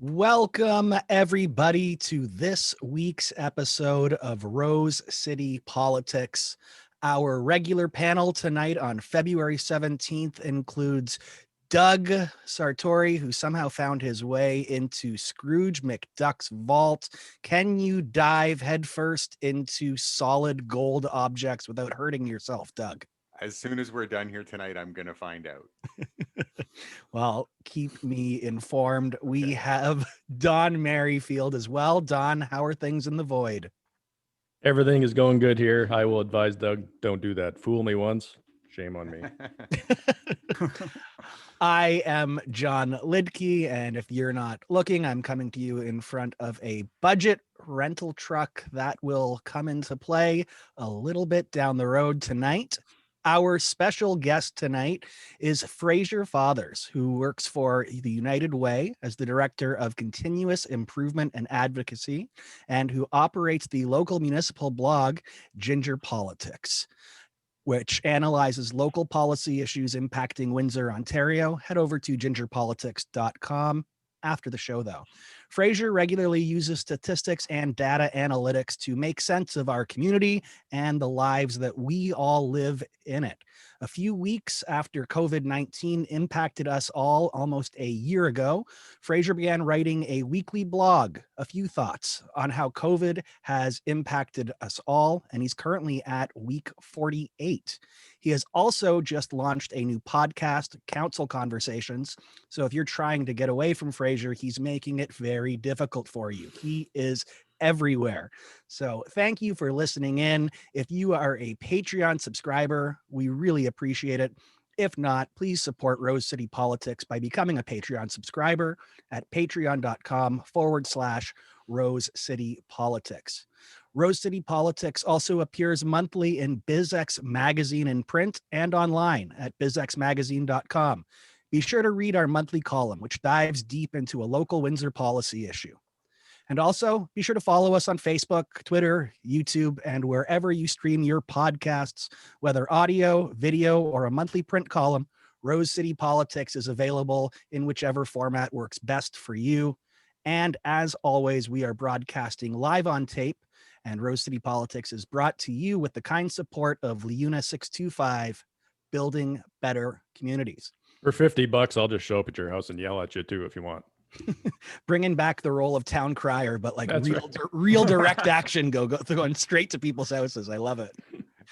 Welcome, everybody, to this week's episode of Rose City Politics. Our regular panel tonight on February 17th includes Doug Sartori, who somehow found his way into Scrooge McDuck's vault. Can you dive headfirst into solid gold objects without hurting yourself, Doug? As soon as we're done here tonight, I'm going to find out. Well, keep me informed. We Okay. have Don Merrifield as well. Don, how are things in the void? Everything is going good here. I will advise Doug, don't do that. Fool me once, shame on me. I am John Lidke, and if you're not looking, I'm coming to you in front of a budget rental truck that will come into play a little bit down the road tonight. Our special guest tonight is Frazier Fathers, who works for the United Way as the Director of Continuous Improvement and Advocacy, and who operates the local municipal blog Ginger Politics, which analyzes local policy issues impacting Windsor, Ontario. Head over to gingerpolitics.com after the show, though. Frazier regularly uses statistics and data analytics to make sense of our community and the lives that we all live in it. A few weeks after COVID-19 impacted us all almost a year ago, Frazier began writing a weekly blog, A Few Thoughts, on how COVID has impacted us all, and he's currently at week 48. He has also just launched a new podcast, Council Conversations. So if you're trying to get away from Frazier, he's making it very difficult for you. He is everywhere. So thank you for listening in. If you are a Patreon subscriber, we really appreciate it. If not, please support Rose City Politics by becoming a Patreon subscriber at patreon.com/Rose City Politics. Rose City Politics also appears monthly in BizX Magazine in print and online at bizxmagazine.com. Be sure to read our monthly column, which dives deep into a local Windsor policy issue. And also, be sure to follow us on Facebook, Twitter, YouTube, and wherever you stream your podcasts, whether audio, video, or a monthly print column. Rose City Politics is available in whichever format works best for you. And as always, we are broadcasting live on tape, and Rose City Politics is brought to you with the kind support of Leuna 625, Building Better Communities. For $50, I'll just show up at your house and yell at you too if you want. Bringing back the role of town crier, but like That's real direct action, going straight to people's houses. I love it.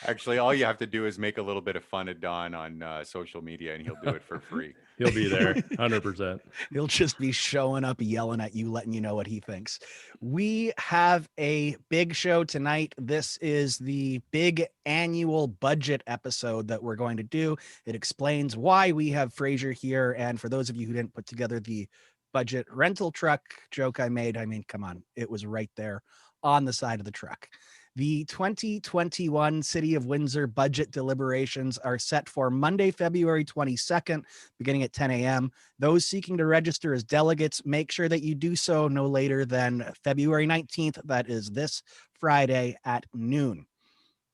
Actually, all you have to do is make a little bit of fun of Don on social media, and he'll do it for free. He'll be there, 100%. He'll just be showing up, yelling at you, letting you know what he thinks. We have a big show tonight. This is the big annual budget episode that we're going to do. It explains why we have Frazier here. And for those of you who didn't put together the budget rental truck joke I made, I mean, come on, it was right there on the side of the truck. The 2021 City of Windsor budget deliberations are set for Monday, February 22nd, beginning at 10 a.m. Those seeking to register as delegates, make sure that you do so no later than February 19th. That is this Friday at noon.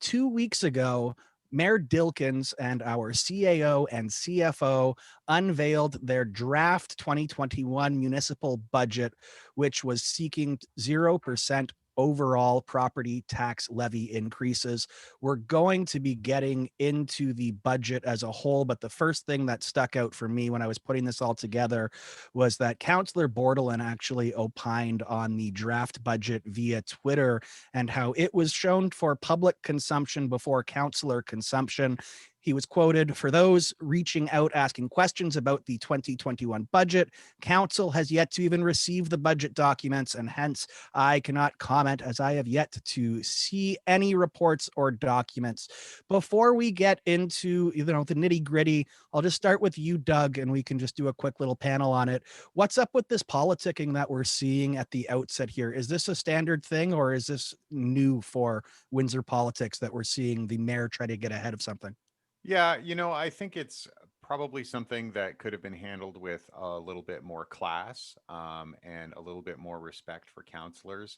2 weeks ago, Mayor Dilkins and our CAO and CFO unveiled their draft 2021 municipal budget, which was seeking 0% overall property tax levy increases. We're going to be getting into the budget as a whole, but the first thing that stuck out for me when I was putting this all together was that Councillor Bordelin actually opined on the draft budget via Twitter and how it was shown for public consumption before councillor consumption. He was quoted, "For those reaching out asking questions about the 2021 budget, council has yet to even receive the budget documents, and hence I cannot comment as I have yet to see any reports or documents." Before we get into the nitty gritty, I'll just start with you, Doug, and we can just do a quick little panel on it. What's up with this politicking that we're seeing at the outset here? Is this a standard thing, or is this new for Windsor politics that we're seeing the mayor try to get ahead of something? Yeah, I think it's probably something that could have been handled with a little bit more class and a little bit more respect for counselors.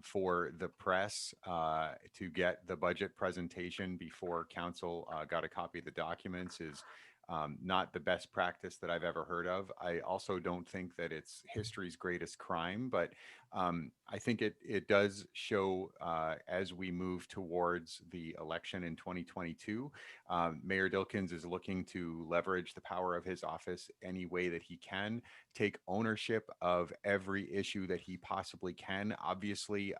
For the press to get the budget presentation before council got a copy of the documents is not the best practice that I've ever heard of. I also don't think that it's history's greatest crime, but I think it does show as we move towards the election in 2022, Mayor Dilkens is looking to leverage the power of his office any way that he can, take ownership of every issue that he possibly can. Obviously,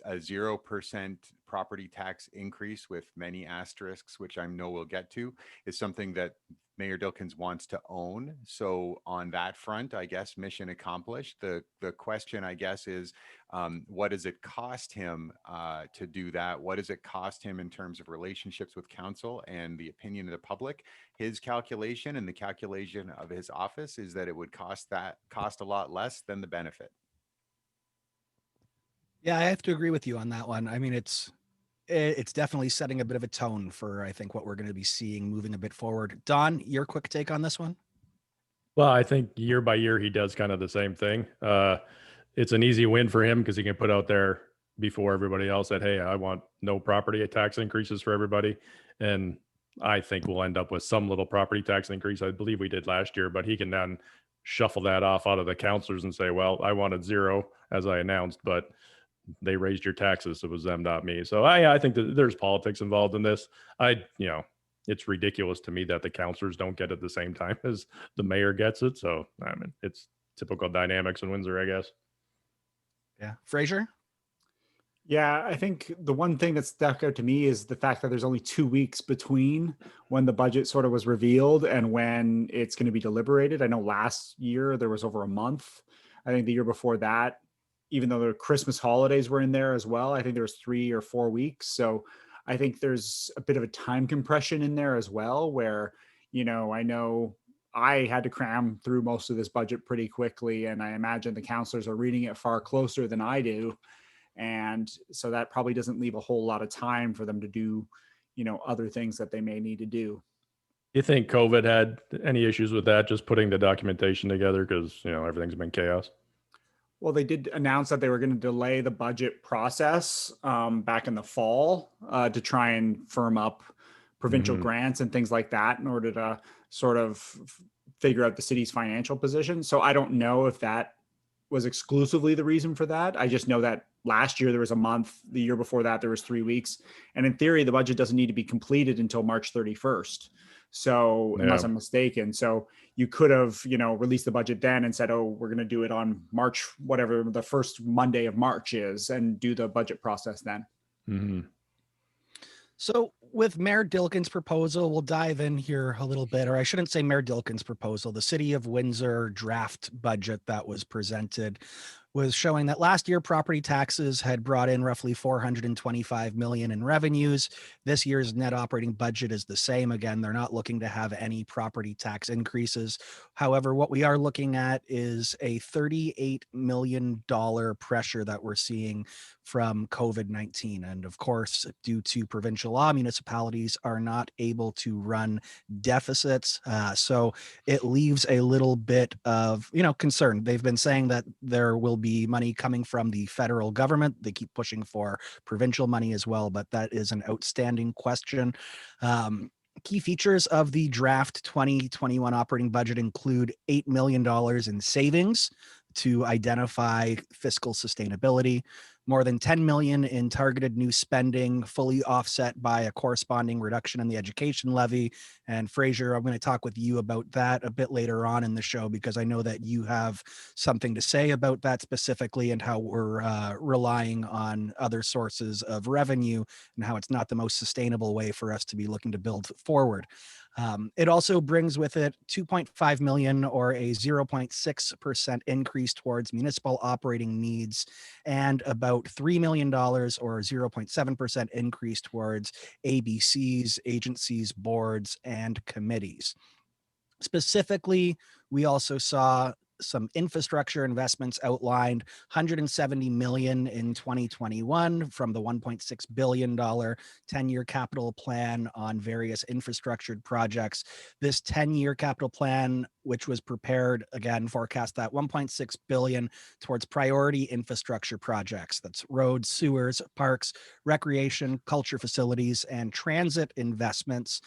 a 0% property tax increase with many asterisks, which I know we'll get to, is something that Mayor Dilkens wants to own. So on that front, I guess mission accomplished. The question, I guess, is what does it cost him to do that? What does it cost him in terms of relationships with council and the opinion of the public? His calculation and the calculation of his office is that it would cost a lot less than the benefit. Yeah, I have to agree with you on that one. I mean, it's definitely setting a bit of a tone for, I think, what we're going to be seeing moving a bit forward. Don, your quick take on this one? Well, I think year by year he does kind of the same thing. It's an easy win for him because he can put out there before everybody else that, hey, I want no property tax increases for everybody. And I think we'll end up with some little property tax increase. I believe we did last year, but he can then shuffle that off out of the councilors and say, well, I wanted 0 as I announced, but they raised your taxes. So it was them, not me. So I think that there's politics involved in this. It's ridiculous to me that the councilors don't get it at the same time as the mayor gets it. So, I mean, it's typical dynamics in Windsor, I guess. Yeah. Frazier? Yeah, I think the one thing that stuck out to me is the fact that there's only 2 weeks between when the budget sort of was revealed and when it's going to be deliberated. I know last year there was over a month. I think the year before that, even though the Christmas holidays were in there as well, I think there was 3 or 4 weeks. So I think there's a bit of a time compression in there as well, where, I know I had to cram through most of this budget pretty quickly, and I imagine the counselors are reading it far closer than I do. And so that probably doesn't leave a whole lot of time for them to do, other things that they may need to do. You think COVID had any issues with that, just putting the documentation together? Because, everything's been chaos. Well, they did announce that they were going to delay the budget process back in the fall to try and firm up provincial grants and things like that in order to sort of figure out the city's financial position. So I don't know if that was exclusively the reason for that. I just know that last year there was a month, the year before that there was 3 weeks. And in theory, the budget doesn't need to be completed until March 31st. So unless I'm mistaken. So you could have, released the budget then and said, oh, we're going to do it on March, whatever the first Monday of March is, and do the budget process then. Mm-hmm. So with Mayor Dilkens' proposal, we'll dive in here a little bit, or I shouldn't say Mayor Dilkens' proposal, the City of Windsor draft budget that was presented was showing that last year property taxes had brought in roughly 425 million in revenues. This year's net operating budget is the same. Again, they're not looking to have any property tax increases. However, what we are looking at is a $38 million pressure that we're seeing from COVID-19. And of course, due to provincial law, municipalities are not able to run deficits. So it leaves a little bit of, concern. They've been saying that there will be money coming from the federal government. They keep pushing for provincial money as well, but that is an outstanding question. Key features of the draft 2021 operating budget include $8 million in savings to identify fiscal sustainability, more than 10 million in targeted new spending, fully offset by a corresponding reduction in the education levy. And Frazier, I'm going to talk with you about that a bit later on in the show, because I know that you have something to say about that specifically and how we're relying on other sources of revenue and how it's not the most sustainable way for us to be looking to build forward. It also brings with it 2.5 million or a 0.6% increase towards municipal operating needs and about $3 million or 0.7% increase towards ABCs, agencies, boards, and committees. Specifically, we also saw some infrastructure investments outlined, 170 million in 2021 from the 1.6 billion dollar 10-year capital plan on various infrastructure projects. This 10-year capital plan, which was prepared, again, forecast that 1.6 billion towards priority infrastructure projects. That's roads, sewers, parks, recreation, culture facilities, and transit investments.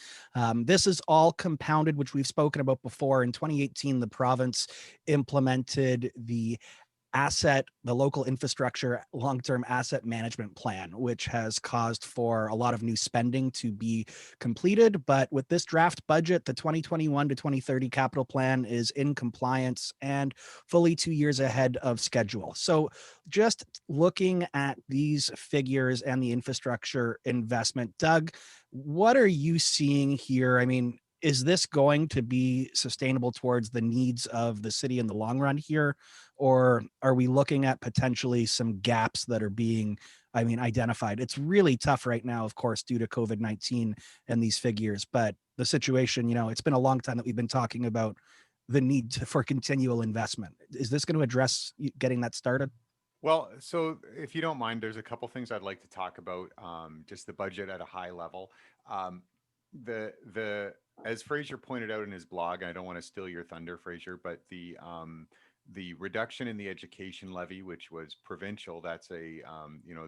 This is all compounded, which we've spoken about before. In 2018, the province implemented the local infrastructure long-term asset management plan, which has caused for a lot of new spending to be completed. But with this draft budget, the 2021 to 2030 capital plan is in compliance and fully 2 years ahead of schedule. So just looking at these figures and the infrastructure investment, Doug, what are you seeing here? I mean, is this going to be sustainable towards the needs of the city in the long run here? Or are we looking at potentially some gaps that are being, identified? It's really tough right now, of course, due to COVID-19 and these figures, but the situation, it's been a long time that we've been talking about the need for continual investment. Is this going to address getting that started? Well, so if you don't mind, there's a couple things I'd like to talk about, just the budget at a high level. The as Frazier pointed out in his blog, I don't want to steal your thunder, Frazier, but the reduction in the education levy, which was provincial, that's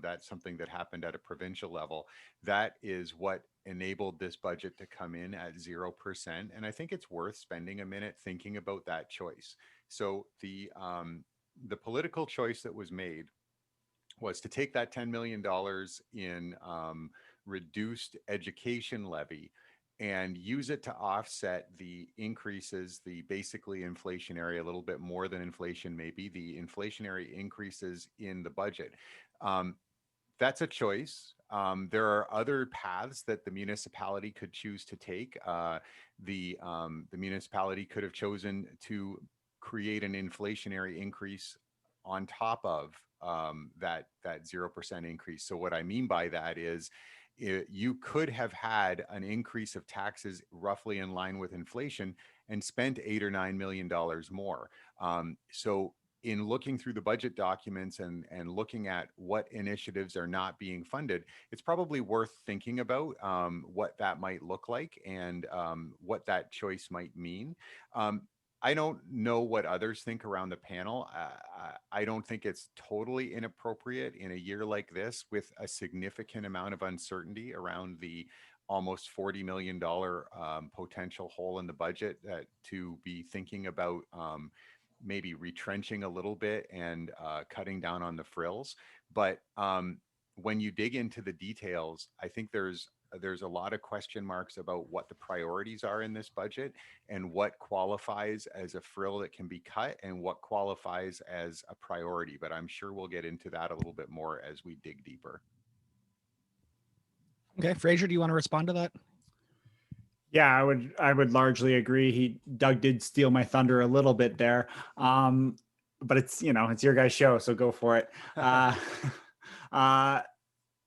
that's something that happened at a provincial level. That is what enabled this budget to come in at 0%. And I think it's worth spending a minute thinking about that choice. So the political choice that was made was to take that $10 million in reduced education levy and use it to offset the increases, the basically inflationary, a little bit more than inflation, maybe the inflationary increases in the budget. That's a choice. There are other paths that the municipality could choose to take. The municipality could have chosen to create an inflationary increase on top of that 0% increase. So what I mean by that is you could have had an increase of taxes roughly in line with inflation and spent $8 or $9 million more. So in looking through the budget documents and looking at what initiatives are not being funded, it's probably worth thinking about what that might look like and what that choice might mean. I don't know what others think around the panel. I don't think it's totally inappropriate in a year like this with a significant amount of uncertainty around the almost $40 million potential hole in the budget to be thinking about maybe retrenching a little bit and cutting down on the frills. But when you dig into the details, I think there's a lot of question marks about what the priorities are in this budget and what qualifies as a frill that can be cut and what qualifies as a priority. But I'm sure we'll get into that a little bit more as we dig deeper. Okay, Frazier, do you want to respond to that? Yeah, I would largely agree. Doug did steal my thunder a little bit there. But it's your guys' show, so go for it.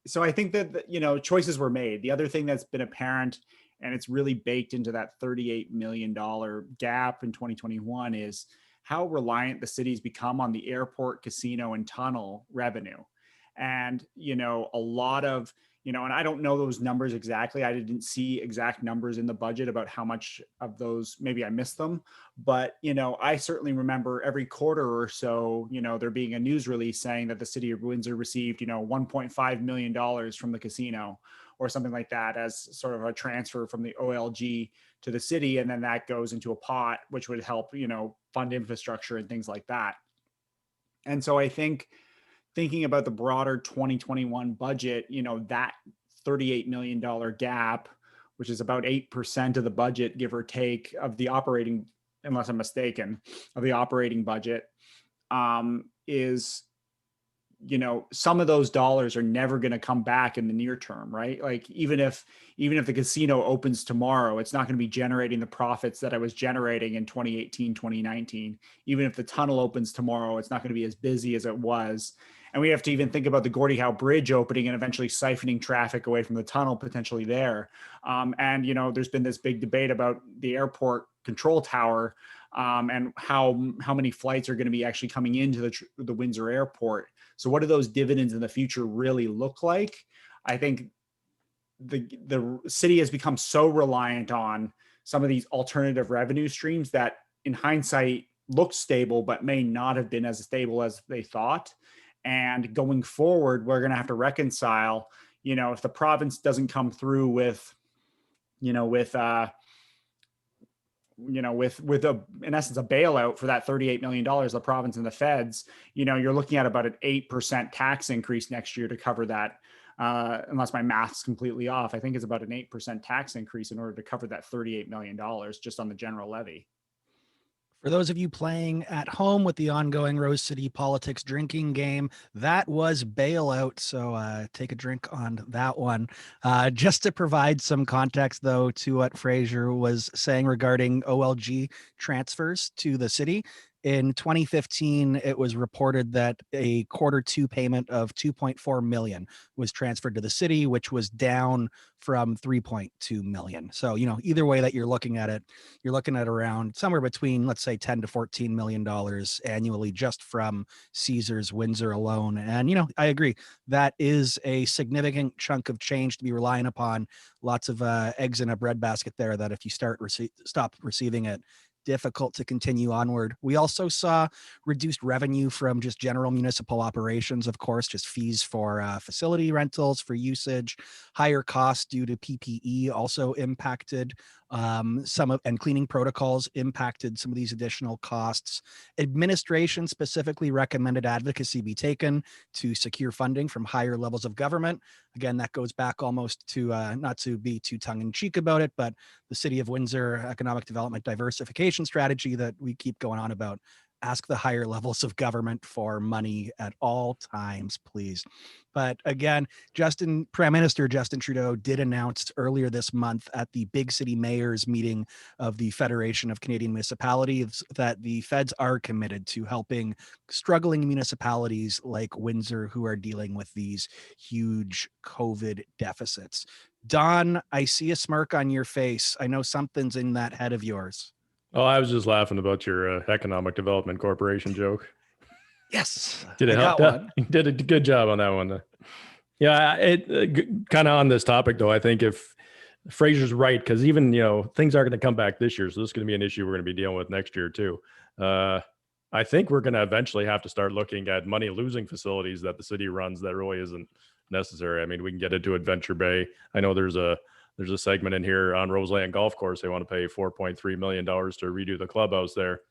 So I think that, choices were made. The other thing that's been apparent, and it's really baked into that $38 million gap in 2021, is how reliant the city's become on the airport, casino, and tunnel revenue. And, a lot of, and I don't know those numbers exactly. I didn't see exact numbers in the budget about how much of those, maybe I missed them. But, I certainly remember every quarter or so, there being a news release saying that the City of Windsor received, $1.5 million from the casino or something like that as sort of a transfer from the OLG to the city. And then that goes into a pot, which would help, fund infrastructure and things like that. And so I think thinking about the broader 2021 budget, that $38 million gap, which is about 8% of the budget, give or take, of the operating, unless I'm mistaken, of the operating budget, is, some of those dollars are never going to come back in the near term, right? Like even if the casino opens tomorrow, it's not going to be generating the profits that I was generating in 2018, 2019. Even if the tunnel opens tomorrow, it's not going to be as busy as it was. And we have to even think about the Gordie Howe Bridge opening and eventually siphoning traffic away from the tunnel potentially there. And, there's been this big debate about the airport control tower and how many flights are going to be actually coming into the Windsor airport. So what do those dividends in the future really look like? I think the city has become so reliant on some of these alternative revenue streams that in hindsight look stable, but may not have been as stable as they thought. And going forward, we're going to have to reconcile, if the province doesn't come through with, with in essence a bailout for that $38 million, the province and the feds, you're looking at about an 8% tax increase next year to cover that. Unless my math's completely off, I think it's about an 8% tax increase in order to cover that $38 million just on the general levy. For those of you playing at home with the ongoing Rose City politics drinking game, that was bailout. So take a drink on that one. Just to provide some context, though, to what Frazier was saying regarding OLG transfers to the city. In 2015, it was reported that a Q2 payment of 2.4 million was transferred to the city, which was down from 3.2 million. So, either way that you're looking at it, you're looking at around somewhere between, let's say, 10 to 14 million dollars annually just from Caesars Windsor alone. And, I agree, that is a significant chunk of change to be relying upon. Lots of eggs in a breadbasket there that if you stop receiving it, difficult to continue onward. We also saw reduced revenue from just general municipal operations, of course, just fees for facility rentals, for usage, higher costs due to PPE also impacted and cleaning protocols impacted some of these additional costs. Administration specifically recommended advocacy be taken to secure funding from higher levels of government. Again, that goes back almost to, not to be too tongue-in-cheek about it, but the City of Windsor economic development diversification strategy that we keep going on about. Ask the higher levels of government for money at all times, please. But again, Prime Minister Justin Trudeau did announce earlier this month at the Big City Mayors meeting of the Federation of Canadian Municipalities that the feds are committed to helping struggling municipalities like Windsor who are dealing with these huge COVID deficits. Don, I see a smirk on your face. I know something's in that head of yours. Oh, I was just laughing about your Economic Development Corporation joke. Yes, Did it I help? got one. You did a good job on that one. Yeah, kind of on this topic though. I think if Frazier's right, because even things aren't going to come back this year, so this is going to be an issue we're going to be dealing with next year too. I think we're going to eventually have to start looking at money losing facilities that the city runs that really isn't necessary. I mean, we can get into Adventure Bay. I know there's a segment in here on Roseland Golf Course. They want to pay $4.3 million to redo the clubhouse there.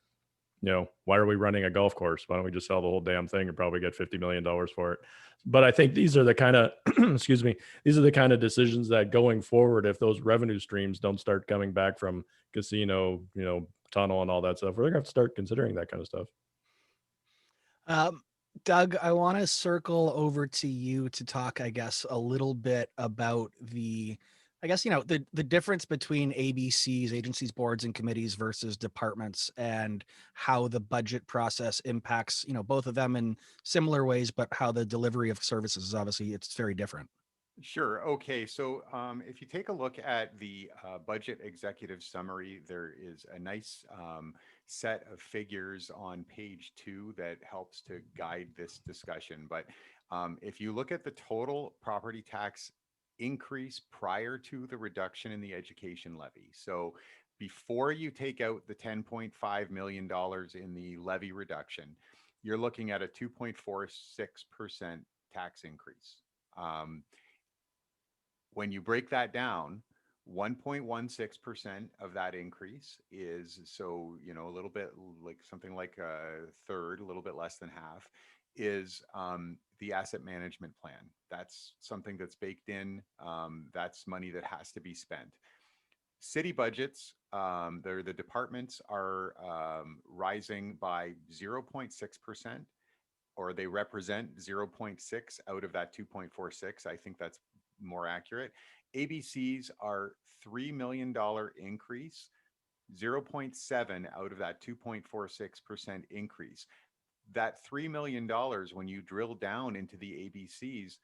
Why are we running a golf course? Why don't we just sell the whole damn thing and probably get $50 million for it? But I think these are the kind of, these are the kind of decisions that going forward, if those revenue streams don't start coming back from casino, tunnel and all that stuff, we're going to have to start considering that kind of stuff. Doug, I want to circle over to you to talk, I guess, a little bit about the difference between ABCs, agencies, boards, and committees versus departments, and how the budget process impacts, both of them in similar ways, but how the delivery of services is obviously it's very different. Sure. Okay. So if you take a look at the budget executive summary, there is a nice set of figures on page 2 that helps to guide this discussion. But if you look at the total property tax increase prior to the reduction in the education levy, so before you take out the $10.5 million in the levy reduction, you're looking at a 2.46% tax increase. When you break that down, 1.16% of that increase is, so, a little bit like something like a third, a little bit less than half, is the asset management plan. That's something that's baked in. That's money that has to be spent. City budgets, the departments are rising by 0.6%, or they represent 0.6 out of that 2.46. I think that's more accurate. ABCs are $3 million increase, 0.7 out of that 2.46% increase. That $3 million, when you drill down into the ABCs,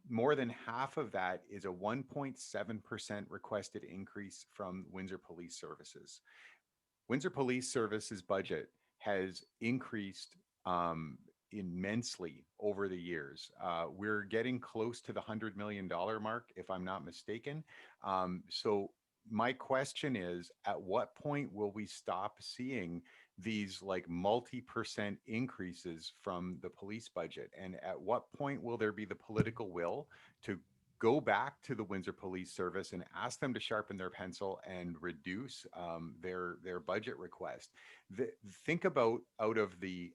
more than half of that is a 1.7% requested increase from Windsor Police Services. Windsor Police Service's budget has increased immensely over the years. We're getting close to the $100 million mark, if I'm not mistaken. So my question is, at what point will we stop seeing these like multi-percent increases from the police budget? And at what point will there be the political will to go back to the Windsor Police Service and ask them to sharpen their pencil and reduce their budget request? Think about, out of the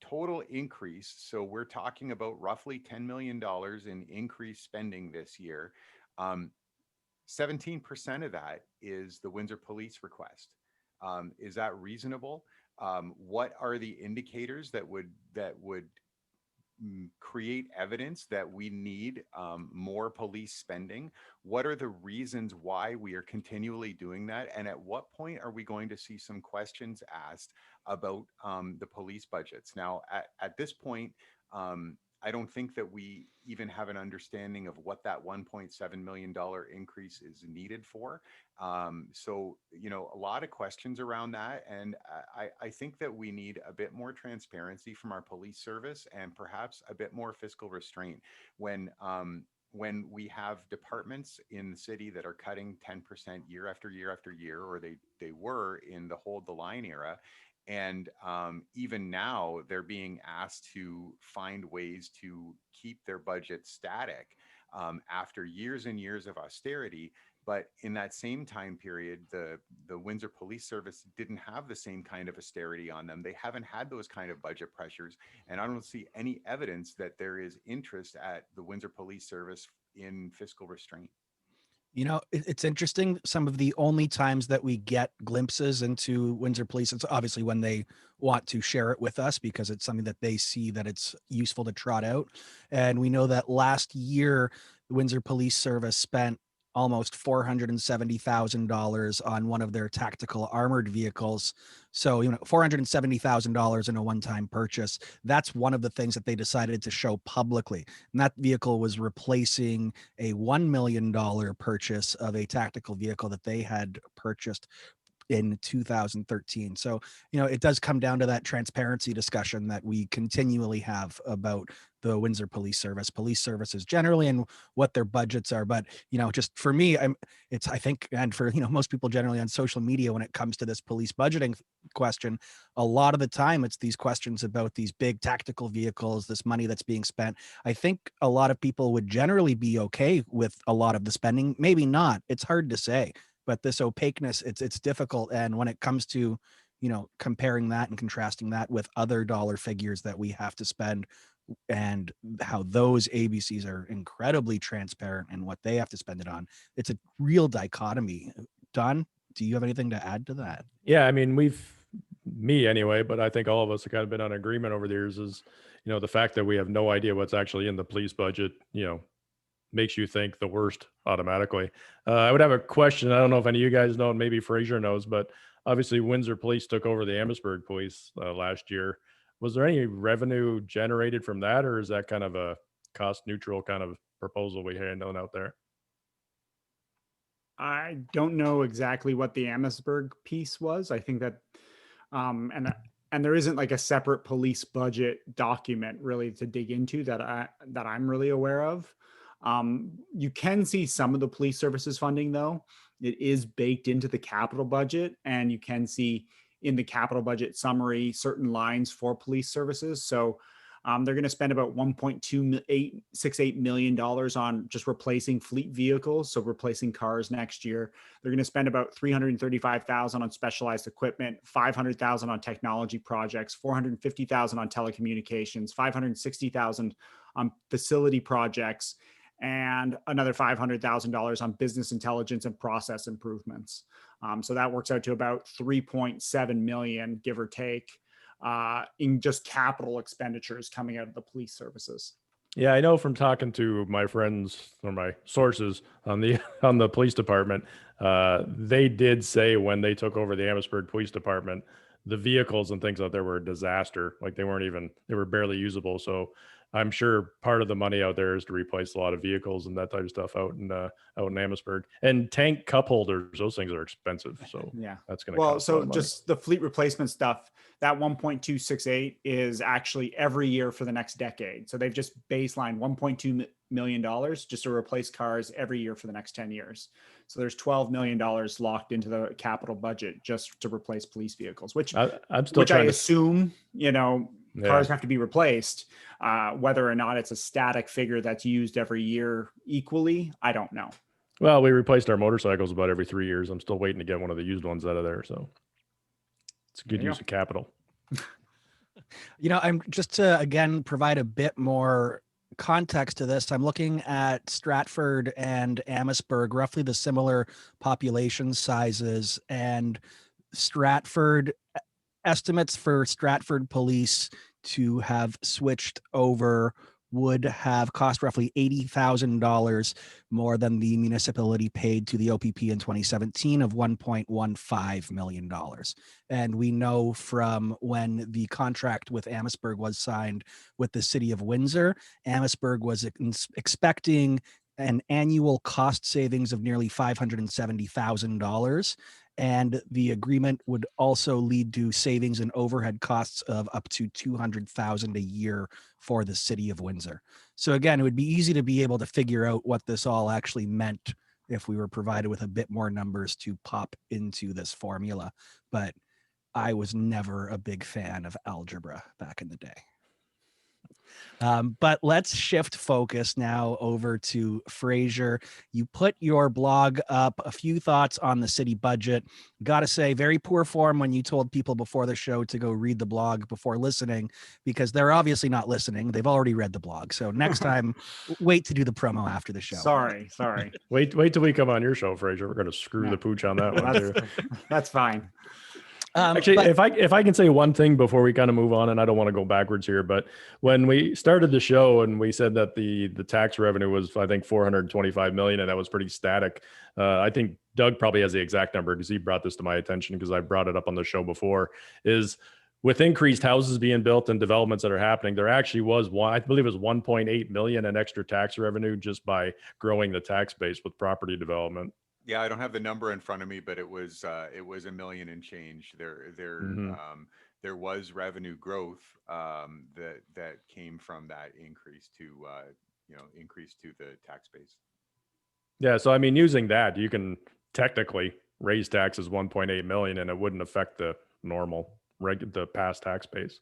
total increase, so we're talking about roughly $10 million in increased spending this year. 17% of that is the Windsor Police request. Is that reasonable? What are the indicators that would create evidence that we need more police spending? What are the reasons why we are continually doing that? And at what point are we going to see some questions asked about the police budgets? Now, at this point, I don't think that we even have an understanding of what that $1.7 million increase is needed for. So, you know, a lot of questions around that. And I think that we need a bit more transparency from our police service and perhaps a bit more fiscal restraint when we have departments in the city that are cutting 10% year after year after year, or they were in the hold the line era. And even now, they're being asked to find ways to keep their budget static after years and years of austerity. But in that same time period, the Windsor Police Service didn't have the same kind of austerity on them. They haven't had those kind of budget pressures. And I don't see any evidence that there is interest at the Windsor Police Service in fiscal restraint. You know, it's interesting. Some of the only times that we get glimpses into Windsor Police, it's obviously when they want to share it with us because it's something that they see that it's useful to trot out. And we know that last year, the Windsor Police Service spent almost $470,000 on one of their tactical armored vehicles. So, you know, $470,000 in a one-time purchase. That's one of the things that they decided to show publicly. And that vehicle was replacing a $1 million purchase of a tactical vehicle that they had purchased in 2013. So, you know, it does come down to that transparency discussion that we continually have about the Windsor Police services generally, and what their budgets are. But, you know, just for me, I think, and for, you know, most people generally on social media, when it comes to this police budgeting question, a lot of the time it's these questions about these big tactical vehicles, this money that's being spent. I think a lot of people would generally be okay with a lot of the spending, maybe not. It's hard to say. But this opaqueness, it's difficult. And when it comes to, you know, comparing that and contrasting that with other dollar figures that we have to spend, and how those ABCs are incredibly transparent and what they have to spend it on, it's a real dichotomy. Don, do you have anything to add to that? Yeah, I mean, me anyway, but I think all of us have kind of been on agreement over the years is, you know, the fact that we have no idea what's actually in the police budget, you know, makes you think the worst automatically. I would have a question. I don't know if any of you guys know, and maybe Frazier knows, but obviously Windsor Police took over the Amherstburg Police last year. Was there any revenue generated from that, or is that kind of a cost neutral kind of proposal we had out there? I don't know exactly what the Amherstburg piece was. I think that, and there isn't like a separate police budget document really to dig into that I'm really aware of. You can see some of the police services funding though. It is baked into the capital budget, and you can see in the capital budget summary certain lines for police services. So they're going to spend about $1.268 million on just replacing fleet vehicles, so replacing cars next year. They're going to spend about $335,000 on specialized equipment, $500,000 on technology projects, $450,000 on telecommunications, $560,000 on facility projects, and another $500,000 on business intelligence and process improvements. So that works out to about $3.7 million, give or take, in just capital expenditures coming out of the police services. Yeah, I know from talking to my friends or my sources on the police department, they did say when they took over the Amherstburg Police Department, the vehicles and things out there were a disaster. Like they were barely usable. So I'm sure part of the money out there is to replace a lot of vehicles and that type of stuff out in Amherstburg. And tank cup holders, those things are expensive. So Yeah. that's going to Well, cost a lot so of money. just the fleet replacement stuff, that 1.268 is actually every year for the next decade. So they've just baselined $1.2 million just to replace cars every year for the next 10 years. So there's $12 million locked into the capital budget just to replace police vehicles, which I'm still I trying to assume, you know, Yeah. cars have to be replaced. Whether or not it's a static figure that's used every year equally, I don't know. Well, we replaced our motorcycles about every 3 years. I'm still waiting to get one of the used ones out of there. So it's a good use of capital. You know, I'm just to again provide a bit more context to this. I'm looking at Stratford and Amherstburg, roughly the similar population sizes, and Stratford estimates for Stratford police to have switched over would have cost roughly $80,000 more than the municipality paid to the OPP in 2017 of $1.15 million. And we know from when the contract with Amherstburg was signed with the City of Windsor, Amherstburg was expecting an annual cost savings of nearly $570,000. And the agreement would also lead to savings in overhead costs of up to $200,000 a year for the City of Windsor. So again, it would be easy to be able to figure out what this all actually meant if we were provided with a bit more numbers to pop into this formula. But I was never a big fan of algebra back in the day. But let's shift focus now over to Frazier. You put your blog up, a few thoughts on the city budget. Got to say, very poor form when you told people before the show to go read the blog before listening, because they're obviously not listening. They've already read the blog. So next time, wait to do the promo after the show. Sorry. Wait till we come on your show, Frazier. We're going to screw the pooch on that one too. That's fine. Actually, if I can say one thing before we kind of move on, and I don't want to go backwards here, but when we started the show and we said that the tax revenue was, I think, 425 million, and that was pretty static. I think Doug probably has the exact number because he brought this to my attention because I brought it up on the show before, is with increased houses being built and developments that are happening, there actually was I believe it was 1.8 million in extra tax revenue just by growing the tax base with property development. Yeah, I don't have the number in front of me, but it was a million and change. There was revenue growth that came from that increase to the tax base. Yeah, so I mean, using that, you can technically raise taxes 1.8 million, and it wouldn't affect the the past tax base.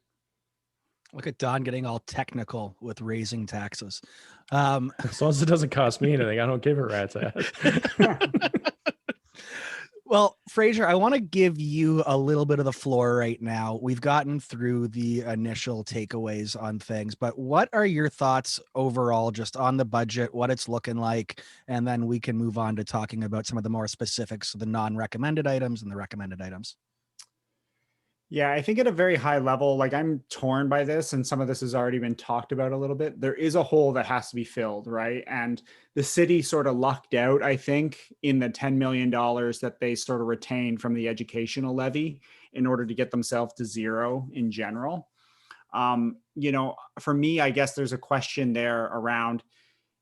Look at Don getting all technical with raising taxes. As long as it doesn't cost me anything, I don't give a rat's ass. Well, Frazier, I want to give you a little bit of the floor right now. We've gotten through the initial takeaways on things, but what are your thoughts overall just on the budget, what it's looking like, and then we can move on to talking about some of the more specifics, the non-recommended items and the recommended items. Yeah, I think at a very high level, like I'm torn by this, and some of this has already been talked about a little bit. There is a hole that has to be filled, right? And the city sort of lucked out, I think, in the $10 million that they sort of retained from the educational levy in order to get themselves to zero in general. For me, I guess there's a question there around,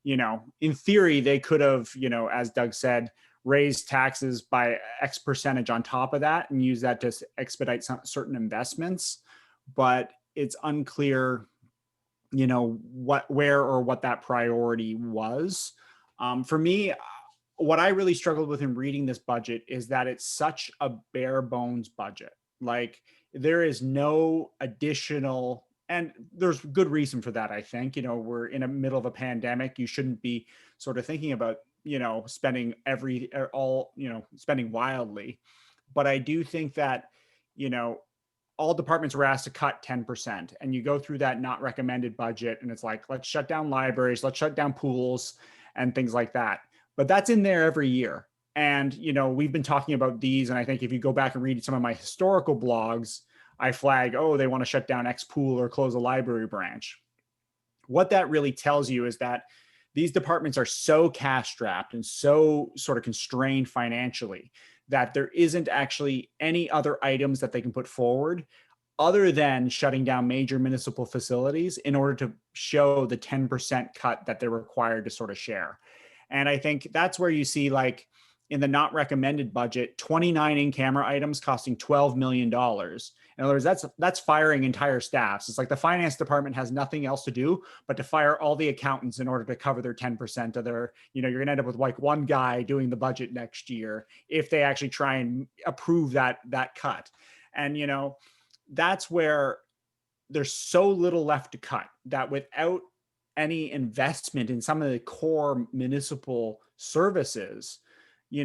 in theory, they could have, as Doug said, raise taxes by X percentage on top of that and use that to expedite certain investments. But it's unclear, where or what that priority was. For me, what I really struggled with in reading this budget is that it's such a bare bones budget. Like there is no additional, and there's good reason for that. I think, we're in the middle of a pandemic. You shouldn't be sort of thinking about spending spending wildly. But I do think that, all departments were asked to cut 10%, and you go through that not recommended budget and it's like, let's shut down libraries, let's shut down pools and things like that. But that's in there every year. And, we've been talking about these. And I think if you go back and read some of my historical blogs, I flag, they want to shut down X pool or close a library branch. What that really tells you is that these departments are so cash strapped and so sort of constrained financially that there isn't actually any other items that they can put forward other than shutting down major municipal facilities in order to show the 10% cut that they're required to sort of share. And I think that's where you see, like, in the not recommended budget, 29 in-camera items costing $12 million. In other words, that's firing entire staffs. It's like the finance department has nothing else to do but to fire all the accountants in order to cover their 10% of their, you're going to end up with like one guy doing the budget next year if they actually try and approve that cut. And, that's where there's so little left to cut that without any investment in some of the core municipal services, you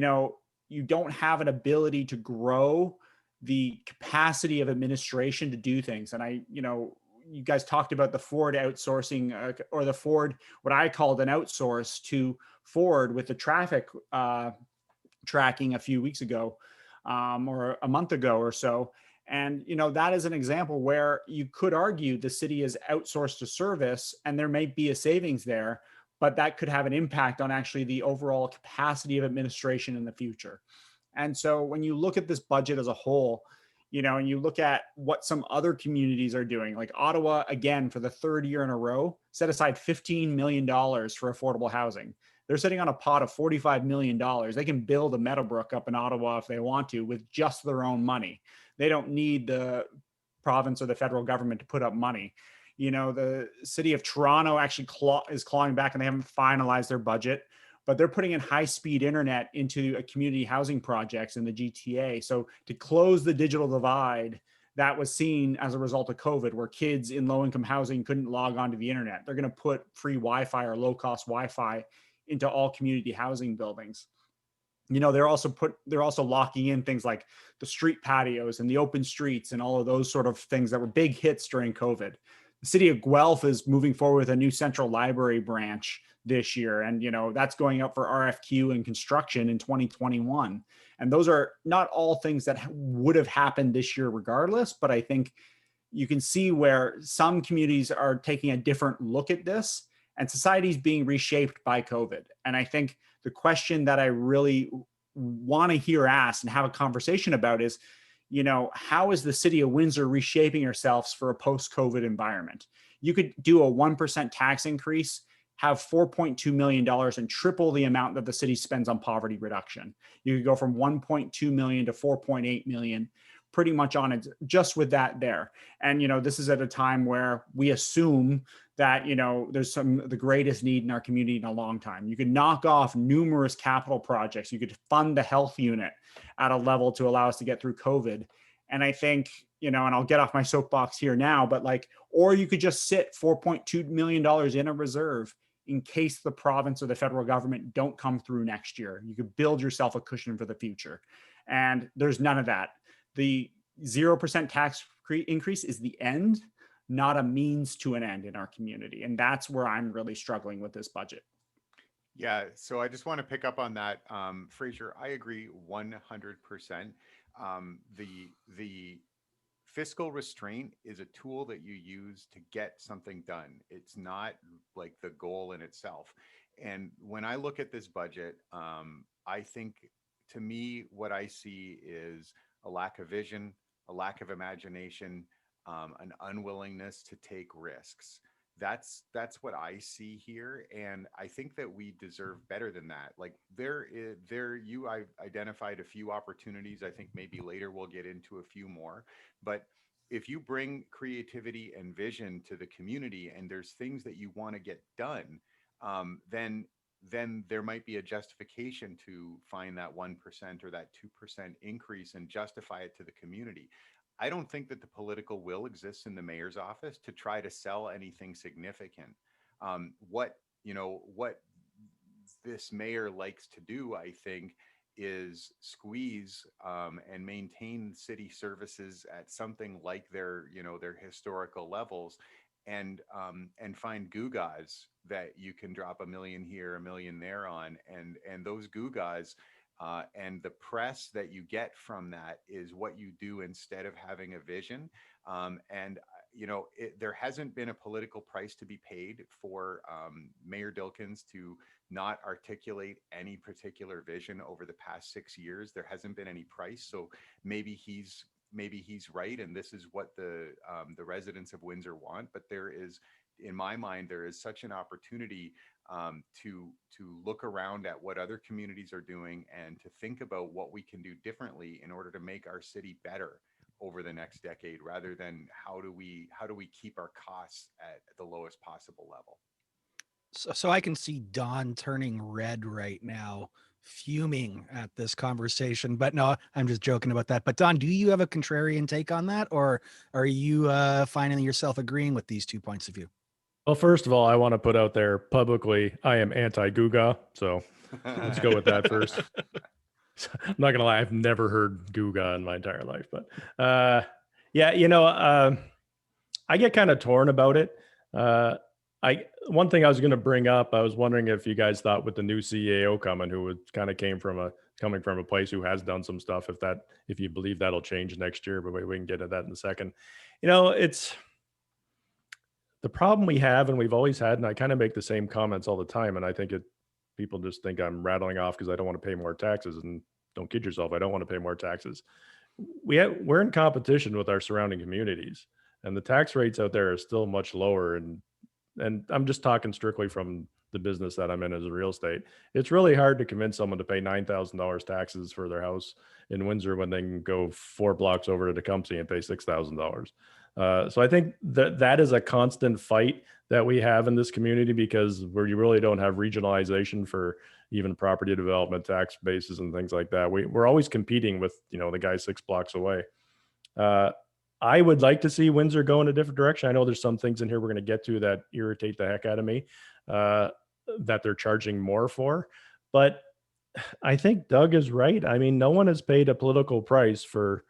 don't have an ability to grow the capacity of administration to do things. And you guys talked about the Ford outsourcing or the Ford, what I called an outsource to Ford with the traffic tracking a few weeks ago or a month ago or so. And, that is an example where you could argue the city is outsourced a service and there may be a savings there, but that could have an impact on actually the overall capacity of administration in the future. And so when you look at this budget as a whole, and you look at what some other communities are doing, like Ottawa, again, for the third year in a row, set aside $15 million for affordable housing. They're sitting on a pot of $45 million. They can build a Meadowbrook up in Ottawa if they want to with just their own money. They don't need the province or the federal government to put up money. The city of Toronto actually is clawing back, and they haven't finalized their budget, but they're putting in high-speed internet into a community housing projects in the GTA. So to close the digital divide that was seen as a result of COVID, where kids in low-income housing couldn't log onto the internet, they're going to put free Wi-Fi or low-cost Wi-Fi into all community housing buildings. They're also locking in things like the street patios and the open streets and all of those sort of things that were big hits during COVID. The city of Guelph is moving forward with a new central library branch this year. And, that's going up for RFQ and construction in 2021. And those are not all things that would have happened this year regardless. But I think you can see where some communities are taking a different look at this, and society is being reshaped by COVID. And I think the question that I really want to hear asked and have a conversation about is, how is the city of Windsor reshaping ourselves for a post-COVID environment? You could do a 1% tax increase, have $4.2 million and triple the amount that the city spends on poverty reduction. You could go from 1.2 million to 4.8 million, pretty much on it, just with that there. And, this is at a time where we assume that, there's the greatest need in our community in a long time. You could knock off numerous capital projects. You could fund the health unit at a level to allow us to get through COVID. And I think, and I'll get off my soapbox here now, but or you could just sit $4.2 million in a reserve in case the province or the federal government don't come through next year. You could build yourself a cushion for the future. And there's none of that. The 0% tax increase is the end, not a means to an end in our community. And that's where I'm really struggling with this budget. Yeah, so I just want to pick up on that. Frazier, I agree 100%. The fiscal restraint is a tool that you use to get something done. It's not like the goal in itself. And when I look at this budget, I think, to me, what I see is a lack of vision, a lack of imagination, an unwillingness to take risks. That's what I see here, and I think that we deserve better than that. Like I've identified a few opportunities. I think maybe later we'll get into a few more. But if you bring creativity and vision to the community, and there's things that you want to get done, then there might be a justification to find that 1% or that 2% increase and justify it to the community. I don't think that the political will exists in the mayor's office to try to sell anything significant. What this mayor likes to do, I think, is squeeze and maintain city services at something like their historical levels, and find gewgaws that you can drop $1 million here, $1 million there on, and those gewgaws. And the press that you get from that is what you do instead of having a vision. There hasn't been a political price to be paid for Mayor Dilkins to not articulate any particular vision over the past 6 years. There hasn't been any price. So maybe he's maybe he's right, and this is what the residents of Windsor want. But there is, in my mind, there is such an opportunity to look around at what other communities are doing and to think about what we can do differently in order to make our city better over the next decade, rather than how do we keep our costs at the lowest possible level. So I can see Don turning red right now, fuming at this conversation. But no, I'm just joking about that. But Don, do you have a contrarian take on that, or are you finding yourself agreeing with these 2 points of view? Well, first of all, I want to put out there publicly, I am anti-Guga. So let's go with that first. I'm not gonna lie, I've never heard Guga in my entire life, but yeah, I get kind of torn about it. One thing I was going to bring up, I was wondering if you guys thought with the new CEO coming, who was kind of coming from a place who has done some stuff, if you believe that'll change next year. But we can get to that in a second. It's the problem we have, and we've always had, and I kind of make the same comments all the time, and I think people just think I'm rattling off because I don't want to pay more taxes. And don't kid yourself, I don't want to pay more taxes. We're in competition with our surrounding communities, and the tax rates out there are still much lower. And I'm just talking strictly from the business that I'm in as a real estate. It's really hard to convince someone to pay $9,000 taxes for their house in Windsor when they can go 4 blocks over to Tecumseh and pay $6,000. So I think that is a constant fight that we have in this community, because where you really don't have regionalization for even property development tax bases and things like that. We're always competing with, the guy 6 blocks away. I would like to see Windsor go in a different direction. I know there's some things in here we're going to get to that irritate the heck out of me, that they're charging more for. But I think Doug is right. I mean, no one has paid a political price for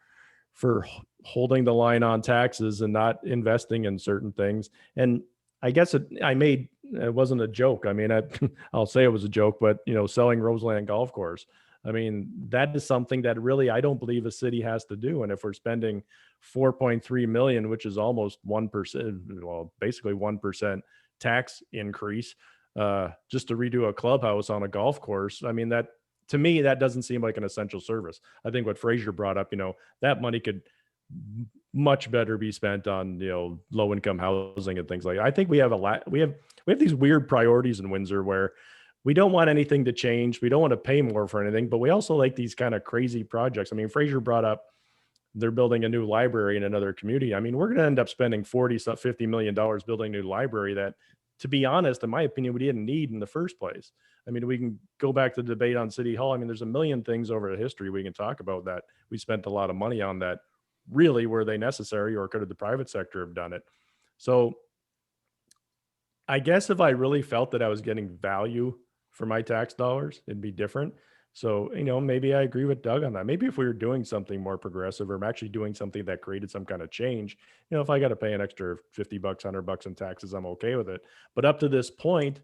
holding the line on taxes and not investing in certain things. And I guess it wasn't a joke. I mean, I'll say it was a joke, but selling Roseland Golf Course. I mean, that is something that really I don't believe a city has to do. And if we're spending $4.3 million, which is almost 1%, well, basically 1% tax increase, just to redo a clubhouse on a golf course, I mean, that to me, that doesn't seem like an essential service. I think what Frazier brought up, that money could much better be spent on, low income housing and things like that. I think we have we have these weird priorities in Windsor where we don't want anything to change. We don't want to pay more for anything, but we also like these kind of crazy projects. I mean, Frazier brought up they're building a new library in another community. I mean, we're going to end up spending $50 million building a new library that, to be honest, in my opinion, we didn't need in the first place. I mean, we can go back to the debate on City Hall. I mean, there's a million things over the history we can talk about that we spent a lot of money on that really were they necessary, or could have the private sector have done it? So I guess if I really felt that I was getting value for my tax dollars, it'd be different. So, maybe I agree with Doug on that. Maybe if we were doing something more progressive, or I'm actually doing something that created some kind of change, if I got to pay an extra $50, $100 in taxes, I'm okay with it. But up to this point,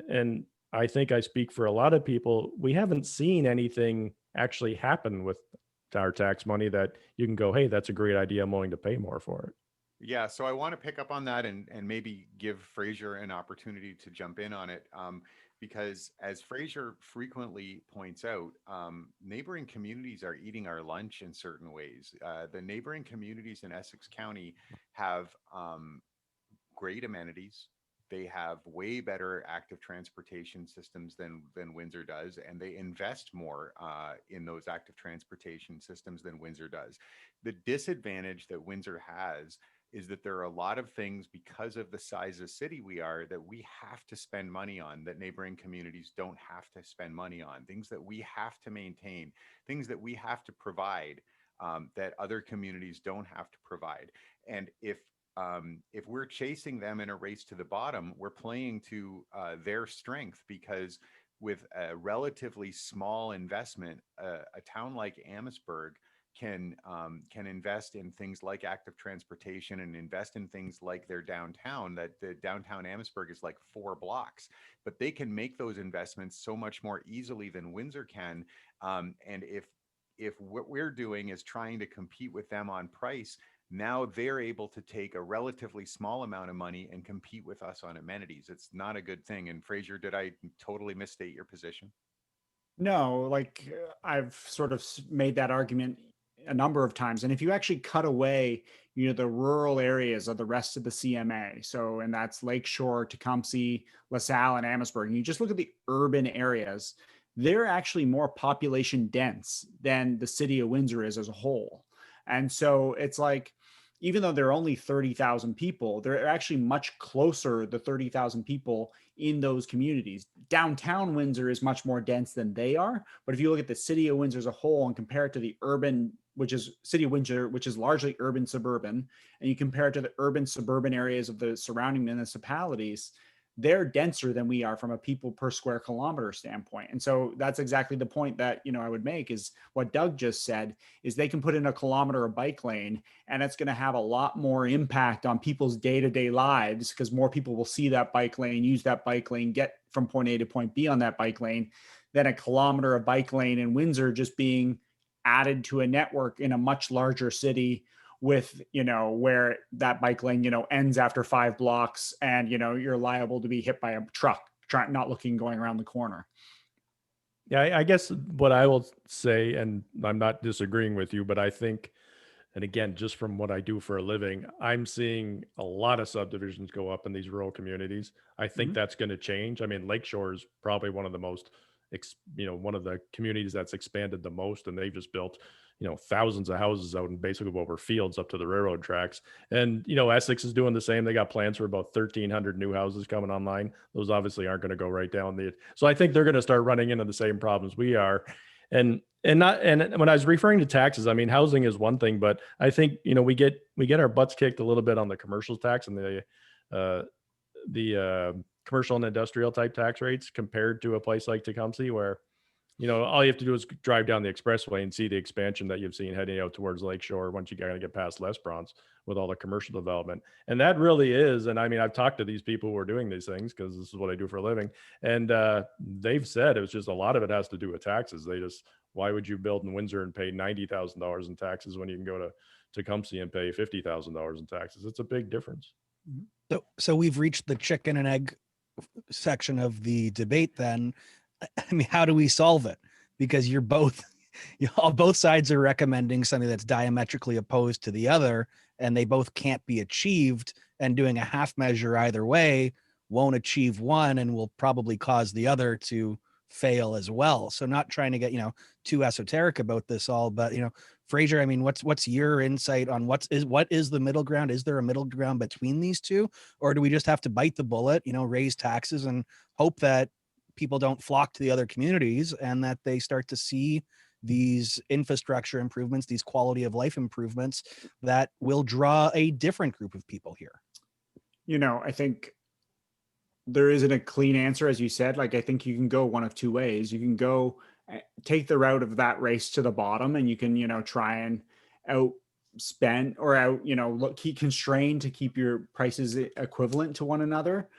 and I think I speak for a lot of people, we haven't seen anything actually happen with our tax money that you can go, hey, that's a great idea, I'm willing to pay more for it. Yeah, so I want to pick up on that and maybe give Frazier an opportunity to jump in on it. Because as Frazier frequently points out, neighboring communities are eating our lunch in certain ways. The neighboring communities in Essex County have great amenities. They have way better active transportation systems than Windsor does, and they invest more in those active transportation systems than Windsor does. The disadvantage that Windsor has is that there are a lot of things, because of the size of city we are, that we have to spend money on that neighboring communities don't have to spend money on. Things that we have to maintain, things that we have to provide, that other communities don't have to provide. And if we're chasing them in a race to the bottom, we're playing to their strength, because with a relatively small investment, a town like Amherstburg can invest in things like active transportation and invest in things like their downtown. That the downtown Amherstburg is like 4 blocks, but they can make those investments so much more easily than Windsor can. And if what we're doing is trying to compete with them on price, now they're able to take a relatively small amount of money and compete with us on amenities. It's not a good thing. And Frazier, did I totally misstate your position? No, like I've sort of made that argument a number of times. And if you actually cut away, the rural areas of the rest of the CMA, so, and that's Lakeshore, Tecumseh, LaSalle, and Amherstburg, and you just look at the urban areas, they're actually more population dense than the city of Windsor is as a whole. And so it's like, even though there are only 30,000 people, they're actually much closer, the 30,000 people in those communities. Downtown Windsor is much more dense than they are. But if you look at the city of Windsor as a whole and compare it to the urban, which is city of Windsor, which is largely urban suburban, and you compare it to the urban suburban areas of the surrounding municipalities, they're denser than we are from a people per square kilometer standpoint. And so that's exactly the point that, I would make, is what Doug just said, is they can put in a kilometer of bike lane and it's going to have a lot more impact on people's day-to-day lives, because more people will see that bike lane, use that bike lane, get from point A to point B on that bike lane, than a kilometer of bike lane in Windsor just being added to a network in a much larger city with, where that bike lane, ends after 5 blocks and, you're liable to be hit by a truck not looking, going around the corner. Yeah, I guess what I will say, and I'm not disagreeing with you, but I think, and again, just from what I do for a living, I'm seeing a lot of subdivisions go up in these rural communities. I think that's going to change. I mean, Lakeshore is probably one of the most, one of the communities that's expanded the most, and they've just built, thousands of houses out in basically over fields up to the railroad tracks. And, Essex is doing the same. They got plans for about 1,300 new houses coming online. Those obviously aren't going to go right down the, so I think they're going to start running into the same problems we are. And when I was referring to taxes, I mean, housing is one thing, but I think, we get our butts kicked a little bit on the commercial tax and the commercial and industrial type tax rates compared to a place like Tecumseh, where, all you have to do is drive down the expressway and see the expansion that you've seen heading out towards Lakeshore once you got to get past Les Bronze with all the commercial development. And that really is, and I mean, I've talked to these people who are doing these things because this is what I do for a living. And they've said it was just a lot of it has to do with taxes. Why would you build in Windsor and pay $90,000 in taxes when you can go to Tecumseh and pay $50,000 in taxes? It's a big difference. So we've reached the chicken and egg section of the debate then. I mean, how do we solve it? Because both sides are recommending something that's diametrically opposed to the other, and they both can't be achieved, and doing a half measure either way won't achieve one and will probably cause the other to fail as well. So not trying to get, too esoteric about this all, but, Frazier, I mean, what's your insight on what is the middle ground? Is there a middle ground between these two? Or do we just have to bite the bullet, raise taxes and hope that people don't flock to the other communities and that they start to see these infrastructure improvements, these quality of life improvements that will draw a different group of people here? I think there isn't a clean answer, as you said. Like, I think you can go one of two ways. You can go take the route of that race to the bottom, and you can, try and outspend or keep constrained to keep your prices equivalent to one another.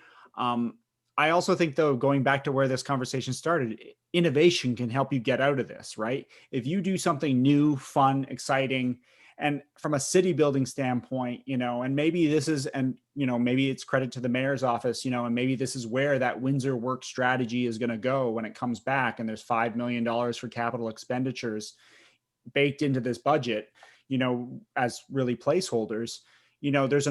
I also think, though, going back to where this conversation started, innovation can help you get out of this, right? If you do something new, fun, exciting, and from a city building standpoint, and maybe this is, and, maybe it's credit to the mayor's office, and maybe this is where that Windsor work strategy is going to go when it comes back. And there's $5 million for capital expenditures baked into this budget, as really placeholders. There's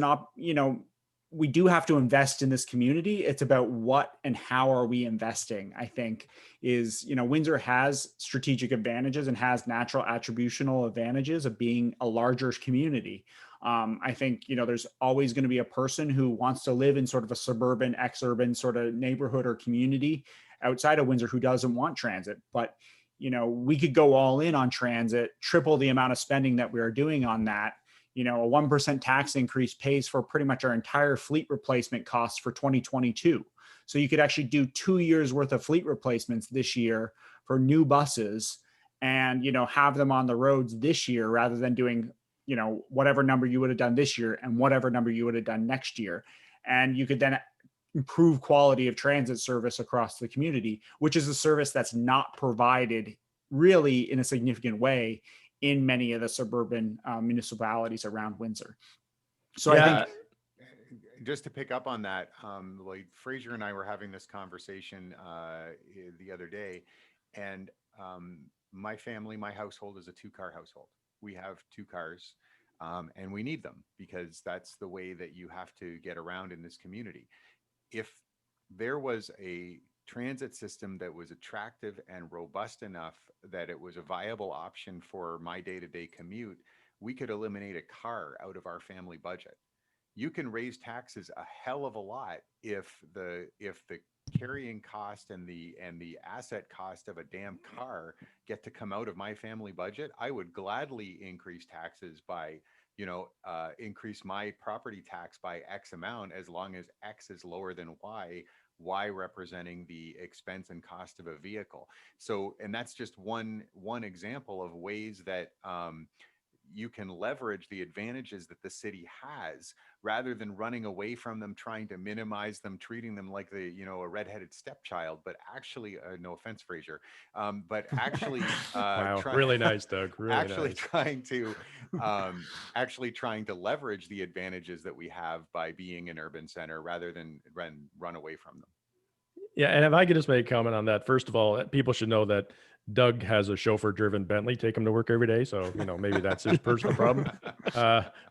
we do have to invest in this community. It's about what and how are we investing, I think, is, Windsor has strategic advantages and has natural attributional advantages of being a larger community. I think, there's always going to be a person who wants to live in sort of a suburban, exurban sort of neighborhood or community outside of Windsor who doesn't want transit. But, we could go all in on transit, triple the amount of spending that we are doing on that. A 1% tax increase pays for pretty much our entire fleet replacement costs for 2022. So you could actually do 2 years worth of fleet replacements this year for new buses and, have them on the roads this year rather than doing, whatever number you would have done this year and whatever number you would have done next year. And you could then improve quality of transit service across the community, which is a service that's not provided really in a significant way in many of the suburban municipalities around Windsor. So yeah. I think, just to pick up on that, like Frazier and I were having this conversation the other day, and my household is a 2-car household. we have 2 cars, and we need them because that's the way that you have to get around in this community. If there was a transit system that was attractive and robust enough that it was a viable option for my day-to-day commute, we could eliminate a car out of our family budget. You can raise taxes a hell of a lot if the carrying cost and the asset cost of a damn car get to come out of my family budget. I would gladly increase taxes by, increase my property tax by X amount as long as X is lower than Y representing the expense and cost of a vehicle. So, and that's just one example of ways that you can leverage the advantages that the city has rather than running away from them, trying to minimize them, treating them like a redheaded stepchild, but actually, no offense, Frazier, but actually, Wow, really nice, Doug. Really actually nice. actually trying to leverage the advantages that we have by being an urban center rather than run away from them. Yeah, and if I could just make a comment on that, first of all, people should know that Doug has a chauffeur-driven Bentley take him to work every day, so maybe that's his personal problem.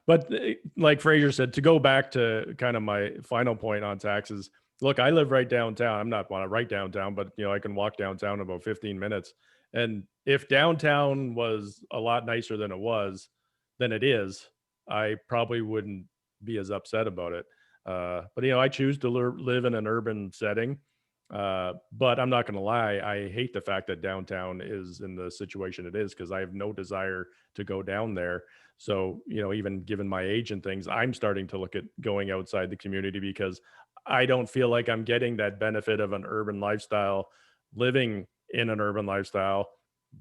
But like Fraser said, to go back to kind of my final point on taxes, look, I live right downtown. I'm not right downtown, but I can walk downtown in about 15 minutes. And if downtown was a lot nicer than it is, I probably wouldn't be as upset about it. But I choose to live in an urban setting. But I'm not going to lie, I hate the fact that downtown is in the situation it is because I have no desire to go down there. So, even given my age and things, I'm starting to look at going outside the community because I don't feel like I'm getting that benefit of an urban lifestyle, living in an urban lifestyle,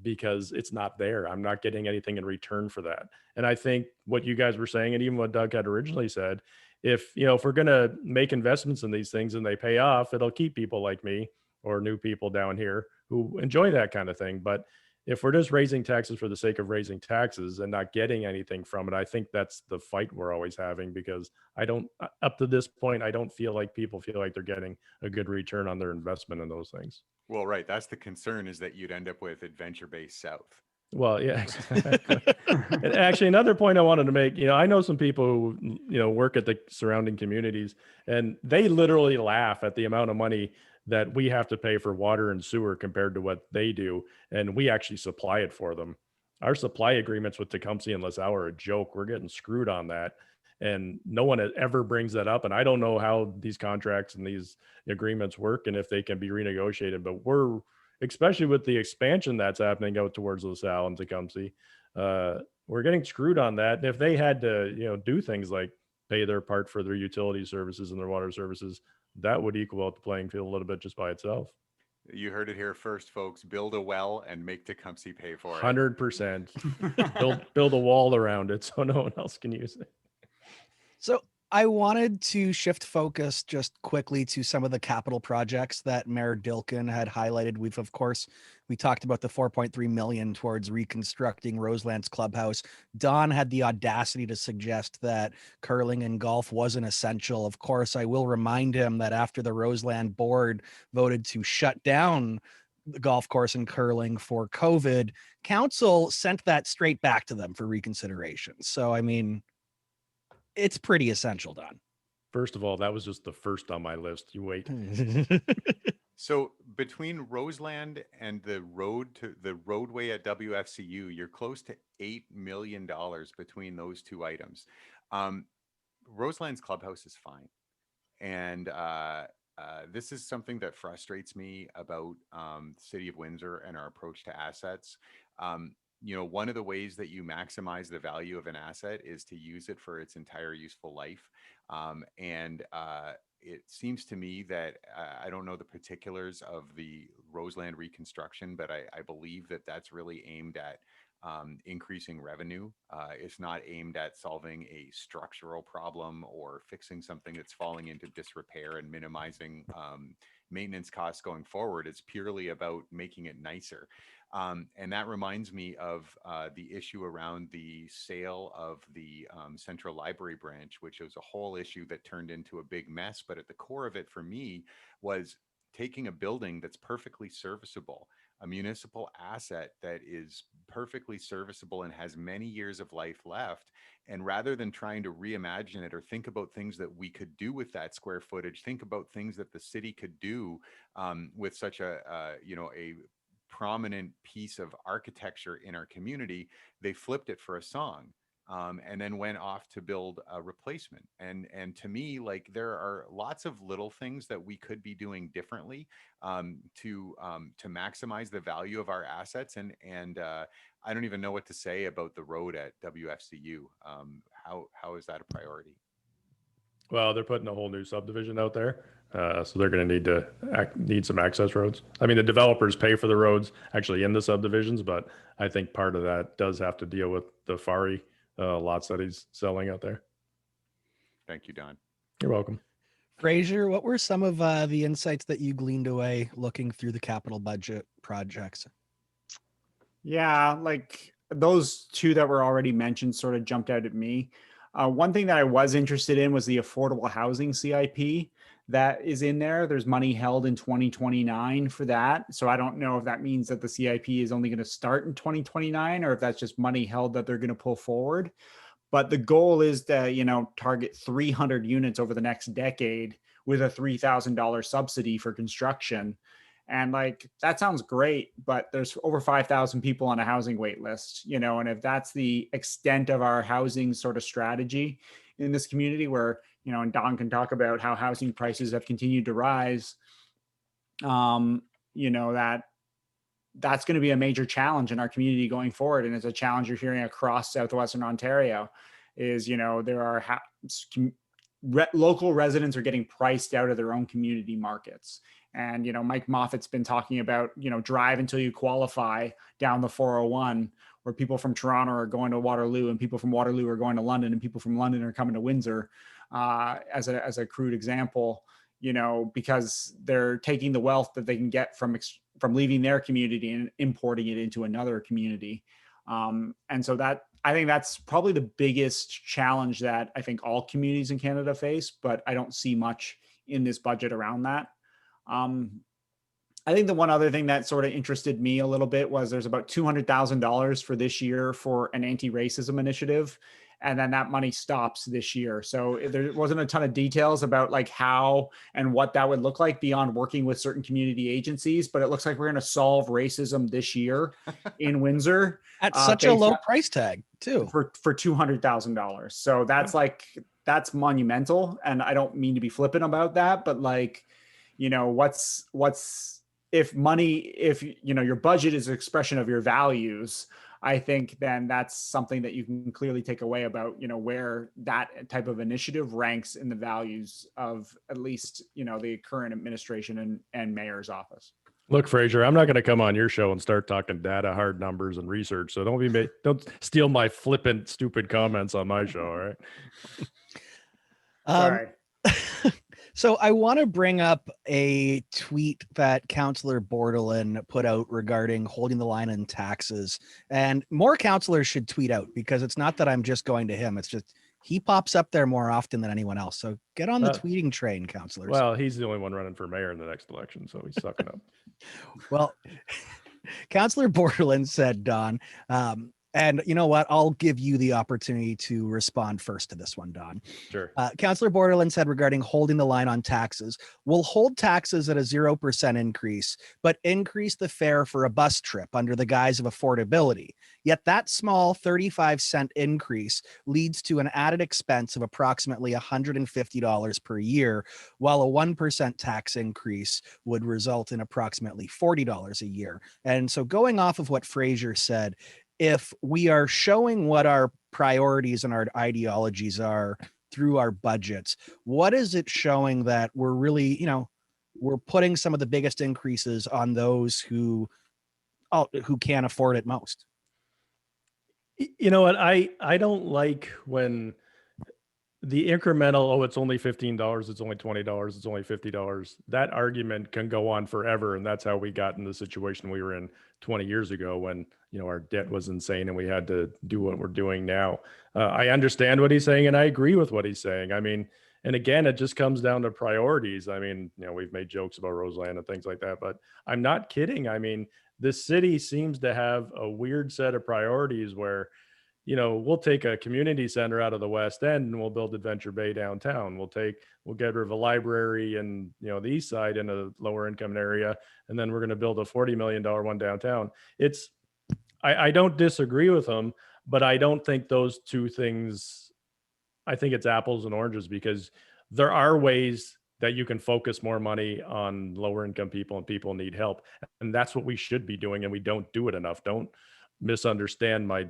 because it's not there. I'm not getting anything in return for that. And I think what you guys were saying, and even what Doug had originally said, if we're going to make investments in these things and they pay off, it'll keep people like me or new people down here who enjoy that kind of thing. But if we're just raising taxes for the sake of raising taxes and not getting anything from it, I think that's the fight we're always having, because I don't, up to this point, I don't feel like people feel like they're getting a good return on their investment in those things. Well, right. That's the concern, is that you'd end up with adventure-based south. Well, yeah, exactly. And actually, another point I wanted to make, I know some people who, work at the surrounding communities, and they literally laugh at the amount of money that we have to pay for water and sewer compared to what they do. And we actually supply it for them. Our supply agreements with Tecumseh and LaSalle are a joke. We're getting screwed on that. And no one ever brings that up. And I don't know how these contracts and these agreements work and if they can be renegotiated, but especially with the expansion that's happening out towards LaSalle and Tecumseh, we're getting screwed on that. And if they had to, do things like pay their part for their utility services and their water services, that would equal out the playing field a little bit just by itself. You heard it here first, folks. Build a well and make Tecumseh pay for it. 100%. Build a wall around it so no one else can use it. So I wanted to shift focus just quickly to some of the capital projects that Mayor Dilkin had highlighted. We talked about the 4.3 million towards reconstructing Roseland's clubhouse. Don had the audacity to suggest that curling and golf wasn't essential. Of course, I will remind him that after the Roseland board voted to shut down the golf course and curling for COVID, council sent that straight back to them for reconsideration. So, I mean, it's pretty essential, Don. First of all, that was just the first on my list. You wait. So between Roseland and the roadway at WFCU, you're close to $8 million between those two items. Roseland's clubhouse is fine. And this is something that frustrates me about City of Windsor and our approach to assets. One of the ways that you maximize the value of an asset is to use it for its entire useful life. And it seems to me that I don't know the particulars of the Roseland reconstruction, but I believe that that's really aimed at increasing revenue. It's not aimed at solving a structural problem or fixing something that's falling into disrepair and minimizing maintenance costs going forward. It's purely about making it nicer. And that reminds me of the issue around the sale of the Central Library branch, which was a whole issue that turned into a big mess. But at the core of it for me was taking a building that's perfectly serviceable, a municipal asset that is perfectly serviceable and has many years of life left. And rather than trying to reimagine it or think about things that we could do with that square footage, think about things that the city could do with such a prominent piece of architecture in our community, they flipped it for a song. And then went off to build a replacement. And to me, like, there are lots of little things that we could be doing differently to maximize the value of our assets. And I don't even know what to say about the road at WFCU. How is that a priority? Well, they're putting a whole new subdivision out there, so they're going to need some access roads. I mean, the developers pay for the roads actually in the subdivisions, but I think part of that does have to deal with the Fari lots that he's selling out there. Thank you, Don. You're welcome. Frazier, what were some of the insights that you gleaned away looking through the capital budget projects? Yeah, like those two that were already mentioned sort of jumped out at me. One thing that I was interested in was the affordable housing CIP that is in there. There's money held in 2029 for that. So I don't know if that means that the CIP is only going to start in 2029 or if that's just money held that they're going to pull forward. But the goal is to, target 300 units over the next decade with a $3,000 subsidy for construction. And like, that sounds great, but there's over 5,000 people on a housing wait list, and if that's the extent of our housing sort of strategy in this community where, and Don can talk about how housing prices have continued to rise, that's going to be a major challenge in our community going forward. And it's a challenge you're hearing across Southwestern Ontario is, there are local residents are getting priced out of their own community markets. And, Mike Moffat's been talking about, drive until you qualify down the 401, where people from Toronto are going to Waterloo and people from Waterloo are going to London and people from London are coming to Windsor, as a crude example, because they're taking the wealth that they can get from leaving their community and importing it into another community. And so I think that's probably the biggest challenge that I think all communities in Canada face, but I don't see much in this budget around that. I think the one other thing that sort of interested me a little bit was there's about $200,000 for this year for an anti-racism initiative. And then that money stops this year. So there wasn't a ton of details about like how and what that would look like beyond working with certain community agencies. But it looks like we're going to solve racism this year in Windsor. At such a low price tag too. For $200,000. So that's that's monumental. And I don't mean to be flippant about that, but like, what's if your budget is an expression of your values, I think then that's something that you can clearly take away about, where that type of initiative ranks in the values of at least, the current administration and mayor's office. Look, Frazier, I'm not going to come on your show and start talking data, hard numbers, and research. So don't steal my flippant, stupid comments on my show. All right. Sorry. So I want to bring up a tweet that Councillor Bordelin put out regarding holding the line on taxes. And more councillors should tweet out, because it's not that I'm just going to him. It's just he pops up there more often than anyone else. So get on the tweeting train, councillors. Well, he's the only one running for mayor in the next election, so he's sucking up. Well, Councillor Bordelin said, Don, and you know what? I'll give you the opportunity to respond first to this one, Don. Sure. Councillor Borderland said regarding holding the line on taxes, we'll hold taxes at a 0% increase, but increase the fare for a bus trip under the guise of affordability. Yet that small 35-cent increase leads to an added expense of approximately $150 per year, while a 1% tax increase would result in approximately $40 a year. And so going off of what Frazier said, if we are showing what our priorities and our ideologies are through our budgets, what is it showing that we're really, we're putting some of the biggest increases on those who can't afford it most? You know what? I don't like when the incremental, it's only $15, it's only $20, it's only $50. That argument can go on forever. And that's how we got in the situation we were in 20 years ago when, our debt was insane and we had to do what we're doing now. I understand what he's saying and I agree with what he's saying. I mean, and again, it just comes down to priorities. I mean, we've made jokes about Roseland and things like that, but I'm not kidding. I mean, this city seems to have a weird set of priorities where, we'll take a community center out of the West End and we'll build Adventure Bay downtown. We'll get rid of a library and, the East Side in a lower income area. And then we're going to build a $40 million one downtown. I don't disagree with them, but I don't think those two things, I think it's apples and oranges, because there are ways that you can focus more money on lower income people and people need help. And that's what we should be doing. And we don't do it enough. Don't misunderstand my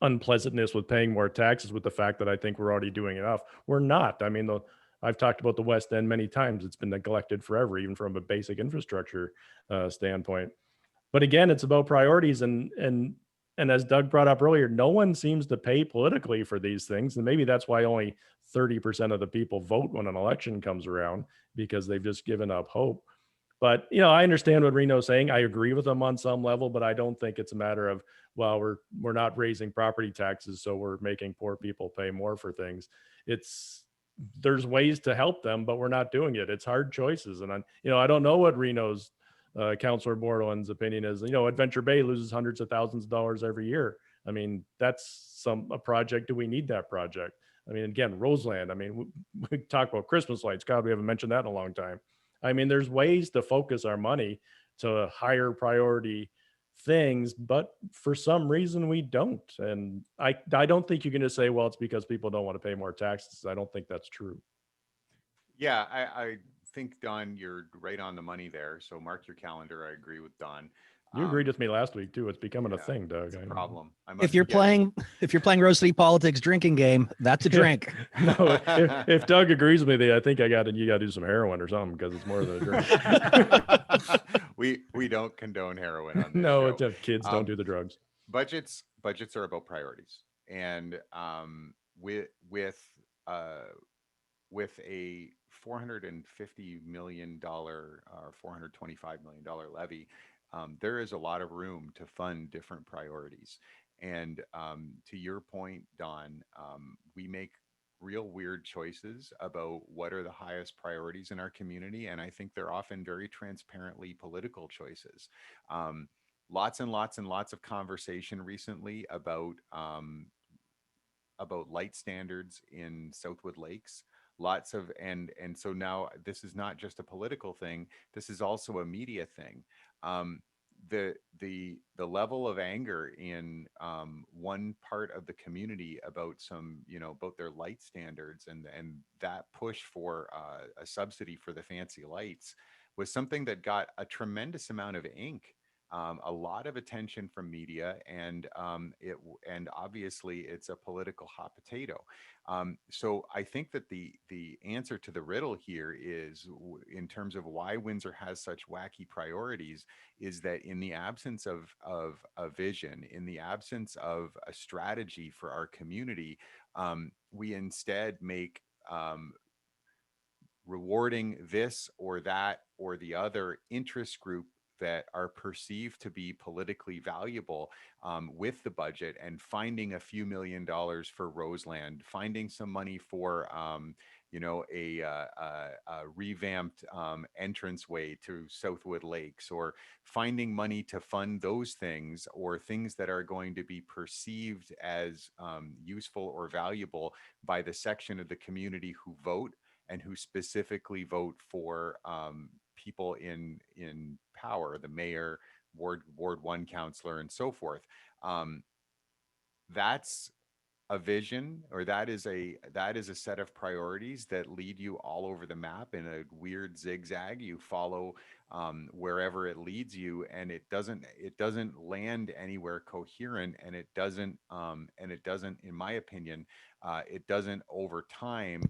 unpleasantness with paying more taxes with the fact that I think we're already doing enough. We're not. I mean, I've talked about the West End many times. It's been neglected forever, even from a basic infrastructure standpoint. But again, it's about priorities, and as Doug brought up earlier, no one seems to pay politically for these things, and maybe that's why only 30% of the people vote when an election comes around, because they've just given up hope. But I understand what Reno's saying. I agree with him on some level, but I don't think it's a matter of, well, we're not raising property taxes, so we're making poor people pay more for things. There's ways to help them, but we're not doing it. It's hard choices, and I don't know what Reno's Councillor Bordelon's opinion is. Adventure Bay loses hundreds of thousands of dollars every year. I mean, that's a project. Do we need that project? I mean, again, Roseland. I mean, we talk about Christmas lights. God, we haven't mentioned that in a long time. I mean, there's ways to focus our money to higher priority things, but for some reason we don't. And I don't think you can just say, well, it's because people don't want to pay more taxes. I don't think that's true. Yeah, I think, Don, you're right on the money there. So mark your calendar. I agree with Don. You agreed with me last week too. It's becoming a Yeah, thing, Doug. It's a problem. If you're playing Rose City Politics drinking game, that's a drink. No, if Doug agrees with me, I think you got to do some heroin or something, because it's more than a drink. we don't condone heroin on this No, show. It's kids don't do the drugs. Budgets are about priorities, and with a $450 million or $425 million levy, there is a lot of room to fund different priorities. And to your point, Don, we make real weird choices about what are the highest priorities in our community. And I think they're often very transparently political choices. Lots and lots and lots of conversation recently about light standards in Southwood Lakes. Lots of and so now this is not just a political thing. This is also a media thing. The level of anger in one part of the community about about their light standards and that push for a subsidy for the fancy lights was something that got a tremendous amount of ink. A lot of attention from media, and obviously it's a political hot potato. So I think that the answer to the riddle here is, in terms of why Windsor has such wacky priorities, is that in the absence of a vision, in the absence of a strategy for our community, we instead make rewarding this or that or the other interest group that are perceived to be politically valuable with the budget, and finding a few $1 million for Roseland, finding some money for a revamped entranceway to Southwood Lakes, or finding money to fund those things, or things that are going to be perceived as useful or valuable by the section of the community who vote, and who specifically vote for people in power, the mayor, Ward 1 councillor, and so forth. That's a vision, or that is a set of priorities that lead you all over the map in a weird zigzag. You follow wherever it leads you, and it doesn't land anywhere coherent, and it doesn't in my opinion it doesn't over time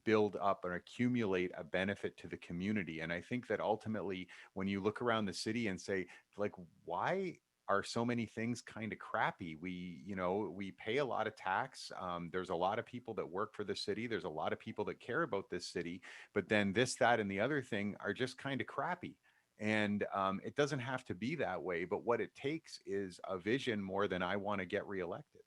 build up and accumulate a benefit to the community. And I think that ultimately, when you look around the city and say, like, why are so many things kind of crappy? We pay a lot of tax. There's a lot of people that work for the city. There's a lot of people that care about this city, but then this, that, and the other thing are just kind of crappy. And it doesn't have to be that way, but what it takes is a vision more than I want to get reelected.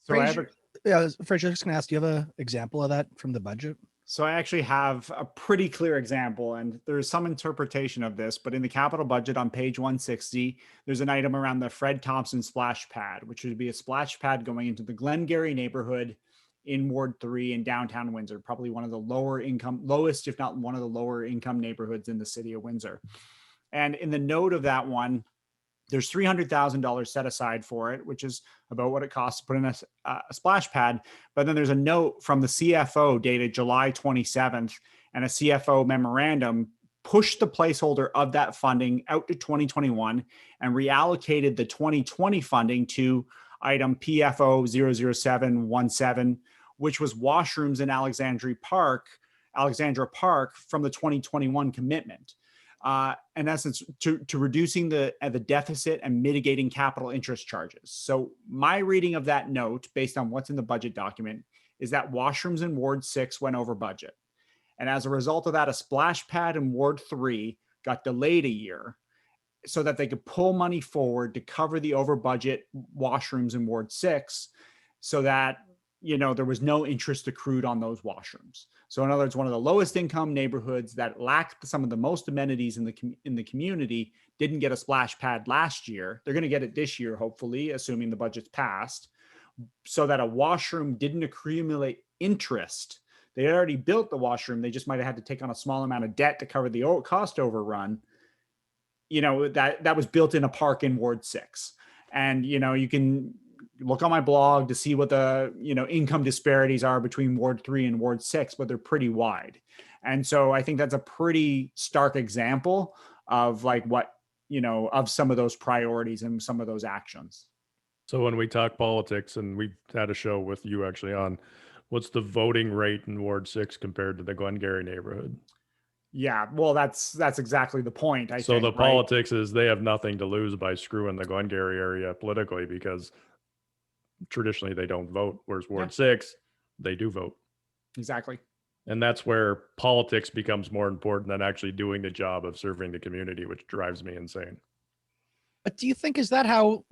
So Frazier, I was just going to ask, do you have an example of that from the budget? So I actually have a pretty clear example, and there's some interpretation of this, but in the capital budget on page 160, there's an item around the Fred Thompson splash pad, which would be a splash pad going into the Glengarry neighborhood in Ward 3 in downtown Windsor, probably one of the lowest, if not one of the lower income neighborhoods in the city of Windsor. And in the note of that one, there's $300,000 set aside for it, which is about what it costs to put in a splash pad. But then there's a note from the CFO dated July 27th, and a CFO memorandum pushed the placeholder of that funding out to 2021 and reallocated the 2020 funding to item PFO 00717, which was washrooms in Alexandra Park from the 2021 commitment. In essence, to reducing the deficit and mitigating capital interest charges. So my reading of that note, based on what's in the budget document, is that washrooms in Ward 6 went over budget. And as a result of that, a splash pad in Ward 3 got delayed a year so that they could pull money forward to cover the over budget washrooms in Ward 6 so that there was no interest accrued on those washrooms. So in other words, one of the lowest income neighborhoods that lacked some of the most amenities in the community didn't get a splash pad last year. They're going to get it this year, hopefully, assuming the budget's passed, so that a washroom didn't accumulate interest. They had already built the washroom. They just might have had to take on a small amount of debt to cover the cost overrun. That was built in a park in Ward 6. And, you can look on my blog to see what the income disparities are between Ward 3 and Ward 6, but they're pretty wide. And so I think that's a pretty stark example of of some of those priorities and some of those actions. So when we talk politics, and we've had a show with you actually on, what's the voting rate in Ward 6 compared to the Glengarry neighborhood? Yeah, well, that's exactly the point. I so think, the right? politics is they have nothing to lose by screwing the Glengarry area politically, because traditionally they don't vote, whereas Ward 6, they do vote. Exactly. And that's where politics becomes more important than actually doing the job of serving the community, which drives me insane. But do you think, is that how,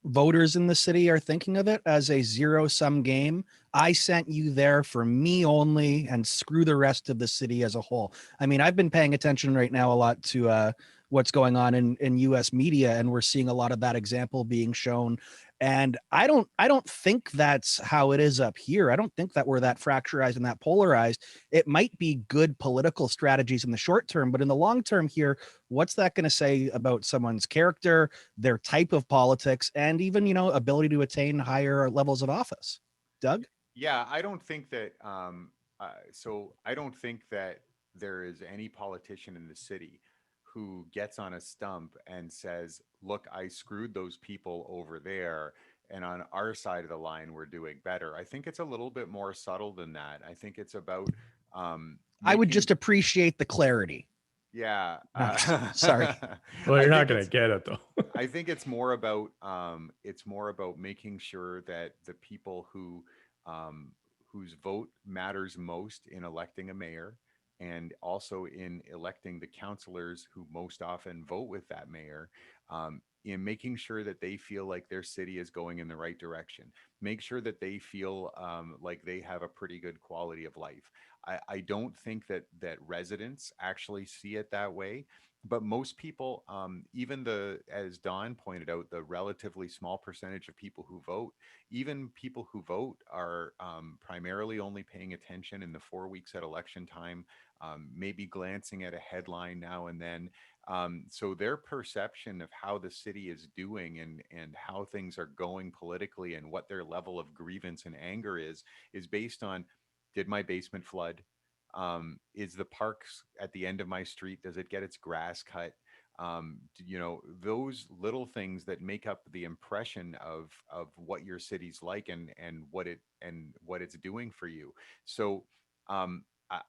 voters in the city are thinking of it, as a zero-sum game? I sent you there for me only, and screw the rest of the city as a whole. I mean, I've been paying attention right now a lot to what's going on in US media, and we're seeing a lot of that example being shown. And I don't think that's how it is up here. I don't think that we're that fracturized and that polarized. It might be good political strategies in the short term, but in the long term here, what's that going to say about someone's character, their type of politics, and even, ability to attain higher levels of office? Doug? Yeah, I don't think that. I don't think that there is any politician in the city who gets on a stump and says, "Look, I screwed those people over there, and on our side of the line, we're doing better." I think it's a little bit more subtle than that. I think it's about. I would just appreciate the clarity. Yeah. Sorry. Well, you're not going to get it though. I think it's more about making sure that the people whose vote matters most in electing a mayor, and also in electing the councillors who most often vote with that mayor, in making sure that they feel like their city is going in the right direction. Make sure that they feel like they have a pretty good quality of life. I don't think that residents actually see it that way. But most people, even as Don pointed out, the relatively small percentage of people who vote, even people who vote are primarily only paying attention in the 4 weeks at election time, maybe glancing at a headline now and then. So their perception of how the city is doing and how things are going politically and what their level of grievance and anger is based on, did my basement flood? Is the parks at the end of my street, does it get its grass cut? Those little things that make up the impression of what your city's like and what it's doing for you. So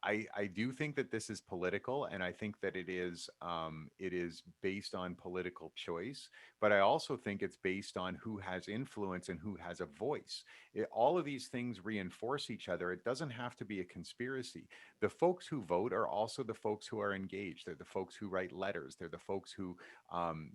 I do think that this is political, and I think that it is based on political choice, but I also think it's based on who has influence and who has a voice. All of these things reinforce each other. It doesn't have to be a conspiracy. The folks who vote are also the folks who are engaged. They're the folks who write letters. They're the folks who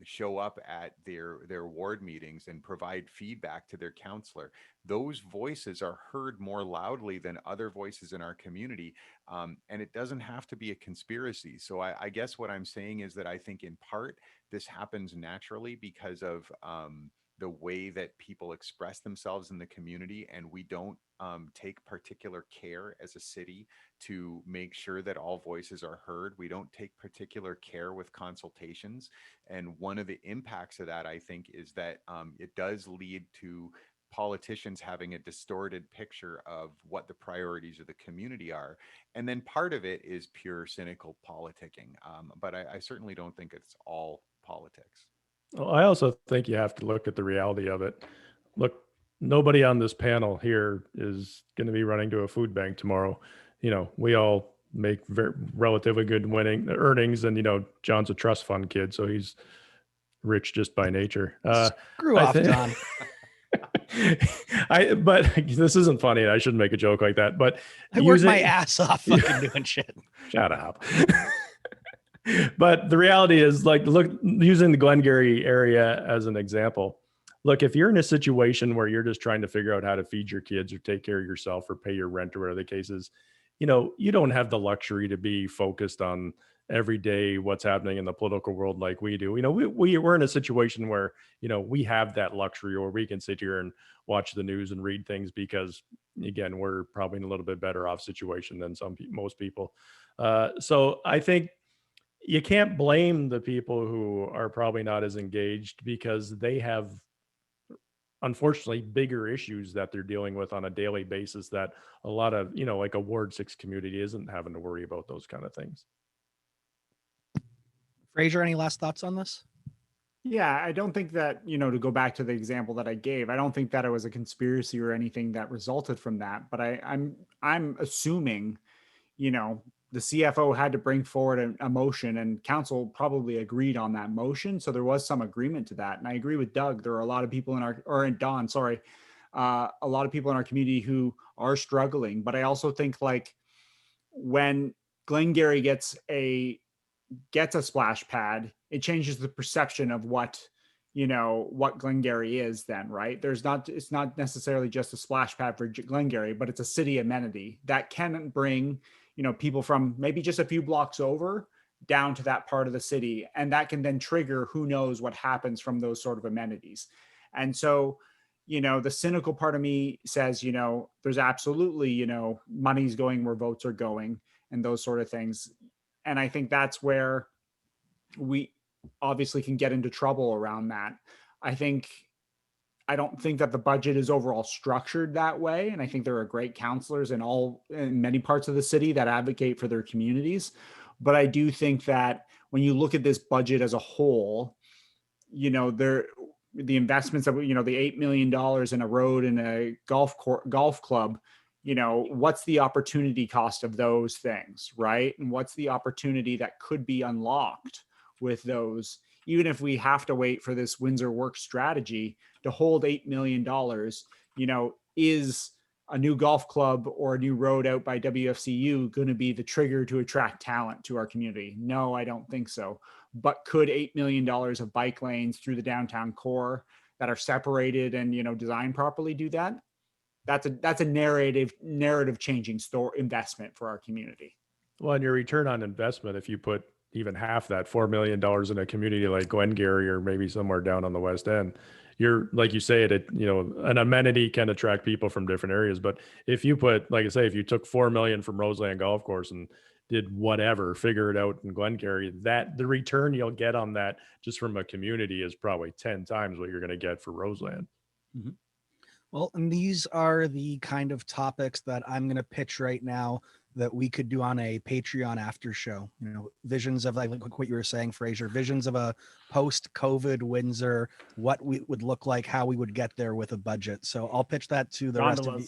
show up at their ward meetings and provide feedback to their counselor. those voices are heard more loudly than other voices in our community. And it doesn't have to be a conspiracy. So I guess what I'm saying is that I think in part this happens naturally because of the way that people express themselves in the community, and we don't take particular care as a city to make sure that all voices are heard. We don't take particular care with consultations. And one of the impacts of that, I think, is that it does lead to politicians having a distorted picture of what the priorities of the community are. And then part of it is pure cynical politicking. But I certainly don't think it's all politics. Well, I also think you have to look at the reality of it. Look, nobody on this panel here is going to be running to a food bank tomorrow. We all make relatively good earnings, and John's a trust fund kid, so he's rich just by nature. Screw off, Don. But this isn't funny. I shouldn't make a joke like that. But I worked my ass off fucking doing shit. Shut up. But the reality is, look, using the Glengarry area as an example. Look, if you're in a situation where you're just trying to figure out how to feed your kids or take care of yourself or pay your rent or whatever the case is, you don't have the luxury to be focused on every day what's happening in the political world like we do. We're in a situation where, we have that luxury, or we can sit here and watch the news and read things because, again, we're probably in a little bit better off situation than most people. So I think you can't blame the people who are probably not as engaged, because they have, unfortunately, bigger issues that they're dealing with on a daily basis that a lot of, like a Ward 6 community isn't having to worry about those kind of things. Frazier, any last thoughts on this? Yeah, I don't think that, to go back to the example that I gave, I don't think that it was a conspiracy or anything that resulted from that. But I'm assuming, the CFO had to bring forward a motion, and council probably agreed on that motion. So there was some agreement to that. And I agree with Doug. There are a lot of people Don, sorry, a lot of people in our community who are struggling. But I also think, when Glengarry gets a splash pad, it changes the perception of what Glengarry is then, right? It's not necessarily just a splash pad for Glengarry, but it's a city amenity that can bring, people from maybe just a few blocks over down to that part of the city. And that can then trigger who knows what happens from those sort of amenities. And so, the cynical part of me says, there's absolutely, money's going where votes are going and those sort of things. And I think that's where we obviously can get into trouble around that. I don't think that the budget is overall structured that way. And I think there are great counselors in many parts of the city that advocate for their communities. But I do think that when you look at this budget as a whole, the investments that, the $8 million in a road and a golf club, what's the opportunity cost of those things, right? And what's the opportunity that could be unlocked with those, even if we have to wait for this Windsor work strategy to hold $8 million, is a new golf club or a new road out by WFCU going to be the trigger to attract talent to our community? No, I don't think so. But could $8 million of bike lanes through the downtown core that are separated and, designed properly do that? That's a narrative changing investment for our community. Well, and your return on investment, if you put even half that, $4 million in a community like Glengarry or maybe somewhere down on the West End, you're, like you say, an amenity can attract people from different areas. But if you put, like I say, if you took $4 million from Roseland Golf Course and did whatever, figure it out in Glengarry, that the return you'll get on that just from a community is probably 10 times what you're going to get for Roseland. Mm-hmm. Well, and these are the kind of topics that I'm going to pitch right now that we could do on a Patreon after show. Visions of, like what you were saying, Frazier, visions of a post-COVID Windsor, what we would look like, how we would get there with a budget. So I'll pitch that to the rest of you.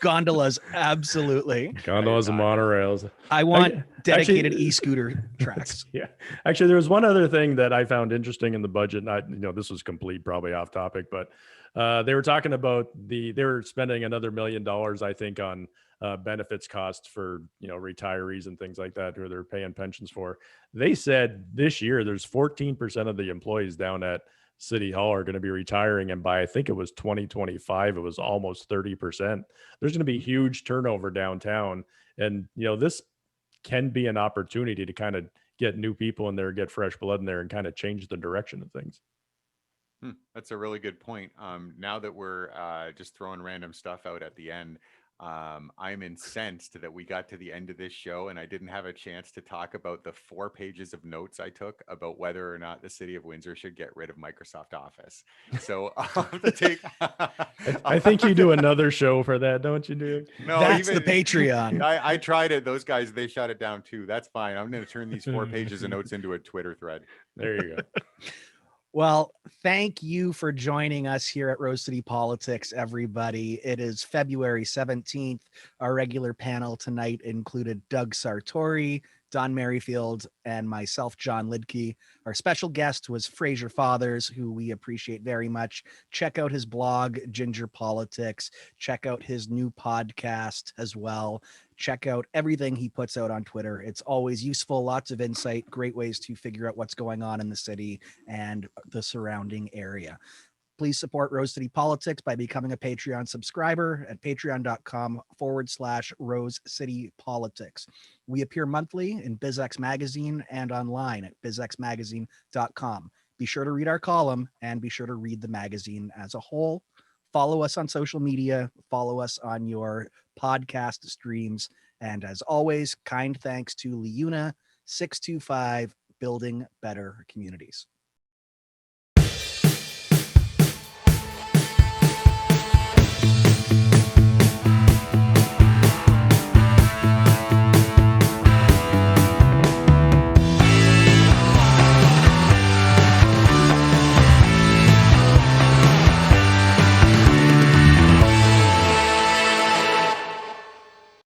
Gondolas, absolutely. Gondolas and monorails. I want dedicated e-scooter tracks. Yeah. Actually, there was one other thing that I found interesting in the budget. And this was complete, probably off topic, but they were talking about they were spending another $1 million, I think, on benefits costs for, retirees and things like that, who they're paying pensions for. They said this year there's 14% of the employees down at City Hall are going to be retiring. And by, I think it was 2025, it was almost 30%. There's going to be huge turnover downtown. And, this can be an opportunity to kind of get new people in there, get fresh blood in there, and kind of change the direction of things. That's a really good point. Now that we're just throwing random stuff out at the end, I'm incensed that we got to the end of this show and I didn't have a chance to talk about the 4 pages of notes I took about whether or not the City of Windsor should get rid of Microsoft Office. So I'll have to take. I think you do another show for that, don't you, Dude? No, That's the Patreon. I tried it. Those guys, they shut it down too. That's fine. I'm going to turn these 4 pages of notes into a Twitter thread. There you go. Well, thank you for joining us here at Rose City Politics, everybody. It is February 17th. Our regular panel tonight included Doug Sartori, Don Merrifield, and myself, John Lidke. Our special guest was Frazier Fathers, who we appreciate very much. Check out his blog, Ginger Politics. Check out his new podcast as well. Check out everything he puts out on Twitter. It's always useful, lots of insight, great ways to figure out what's going on in the city and the surrounding area. Please support Rose City Politics by becoming a Patreon subscriber at patreon.com/Rose City Politics. We appear monthly in BizX Magazine and online at bizxmagazine.com. Be sure to read our column and be sure to read the magazine as a whole. Follow us on social media. Follow us on your podcast streams. And as always, kind thanks to Leuna 625 Building Better Communities.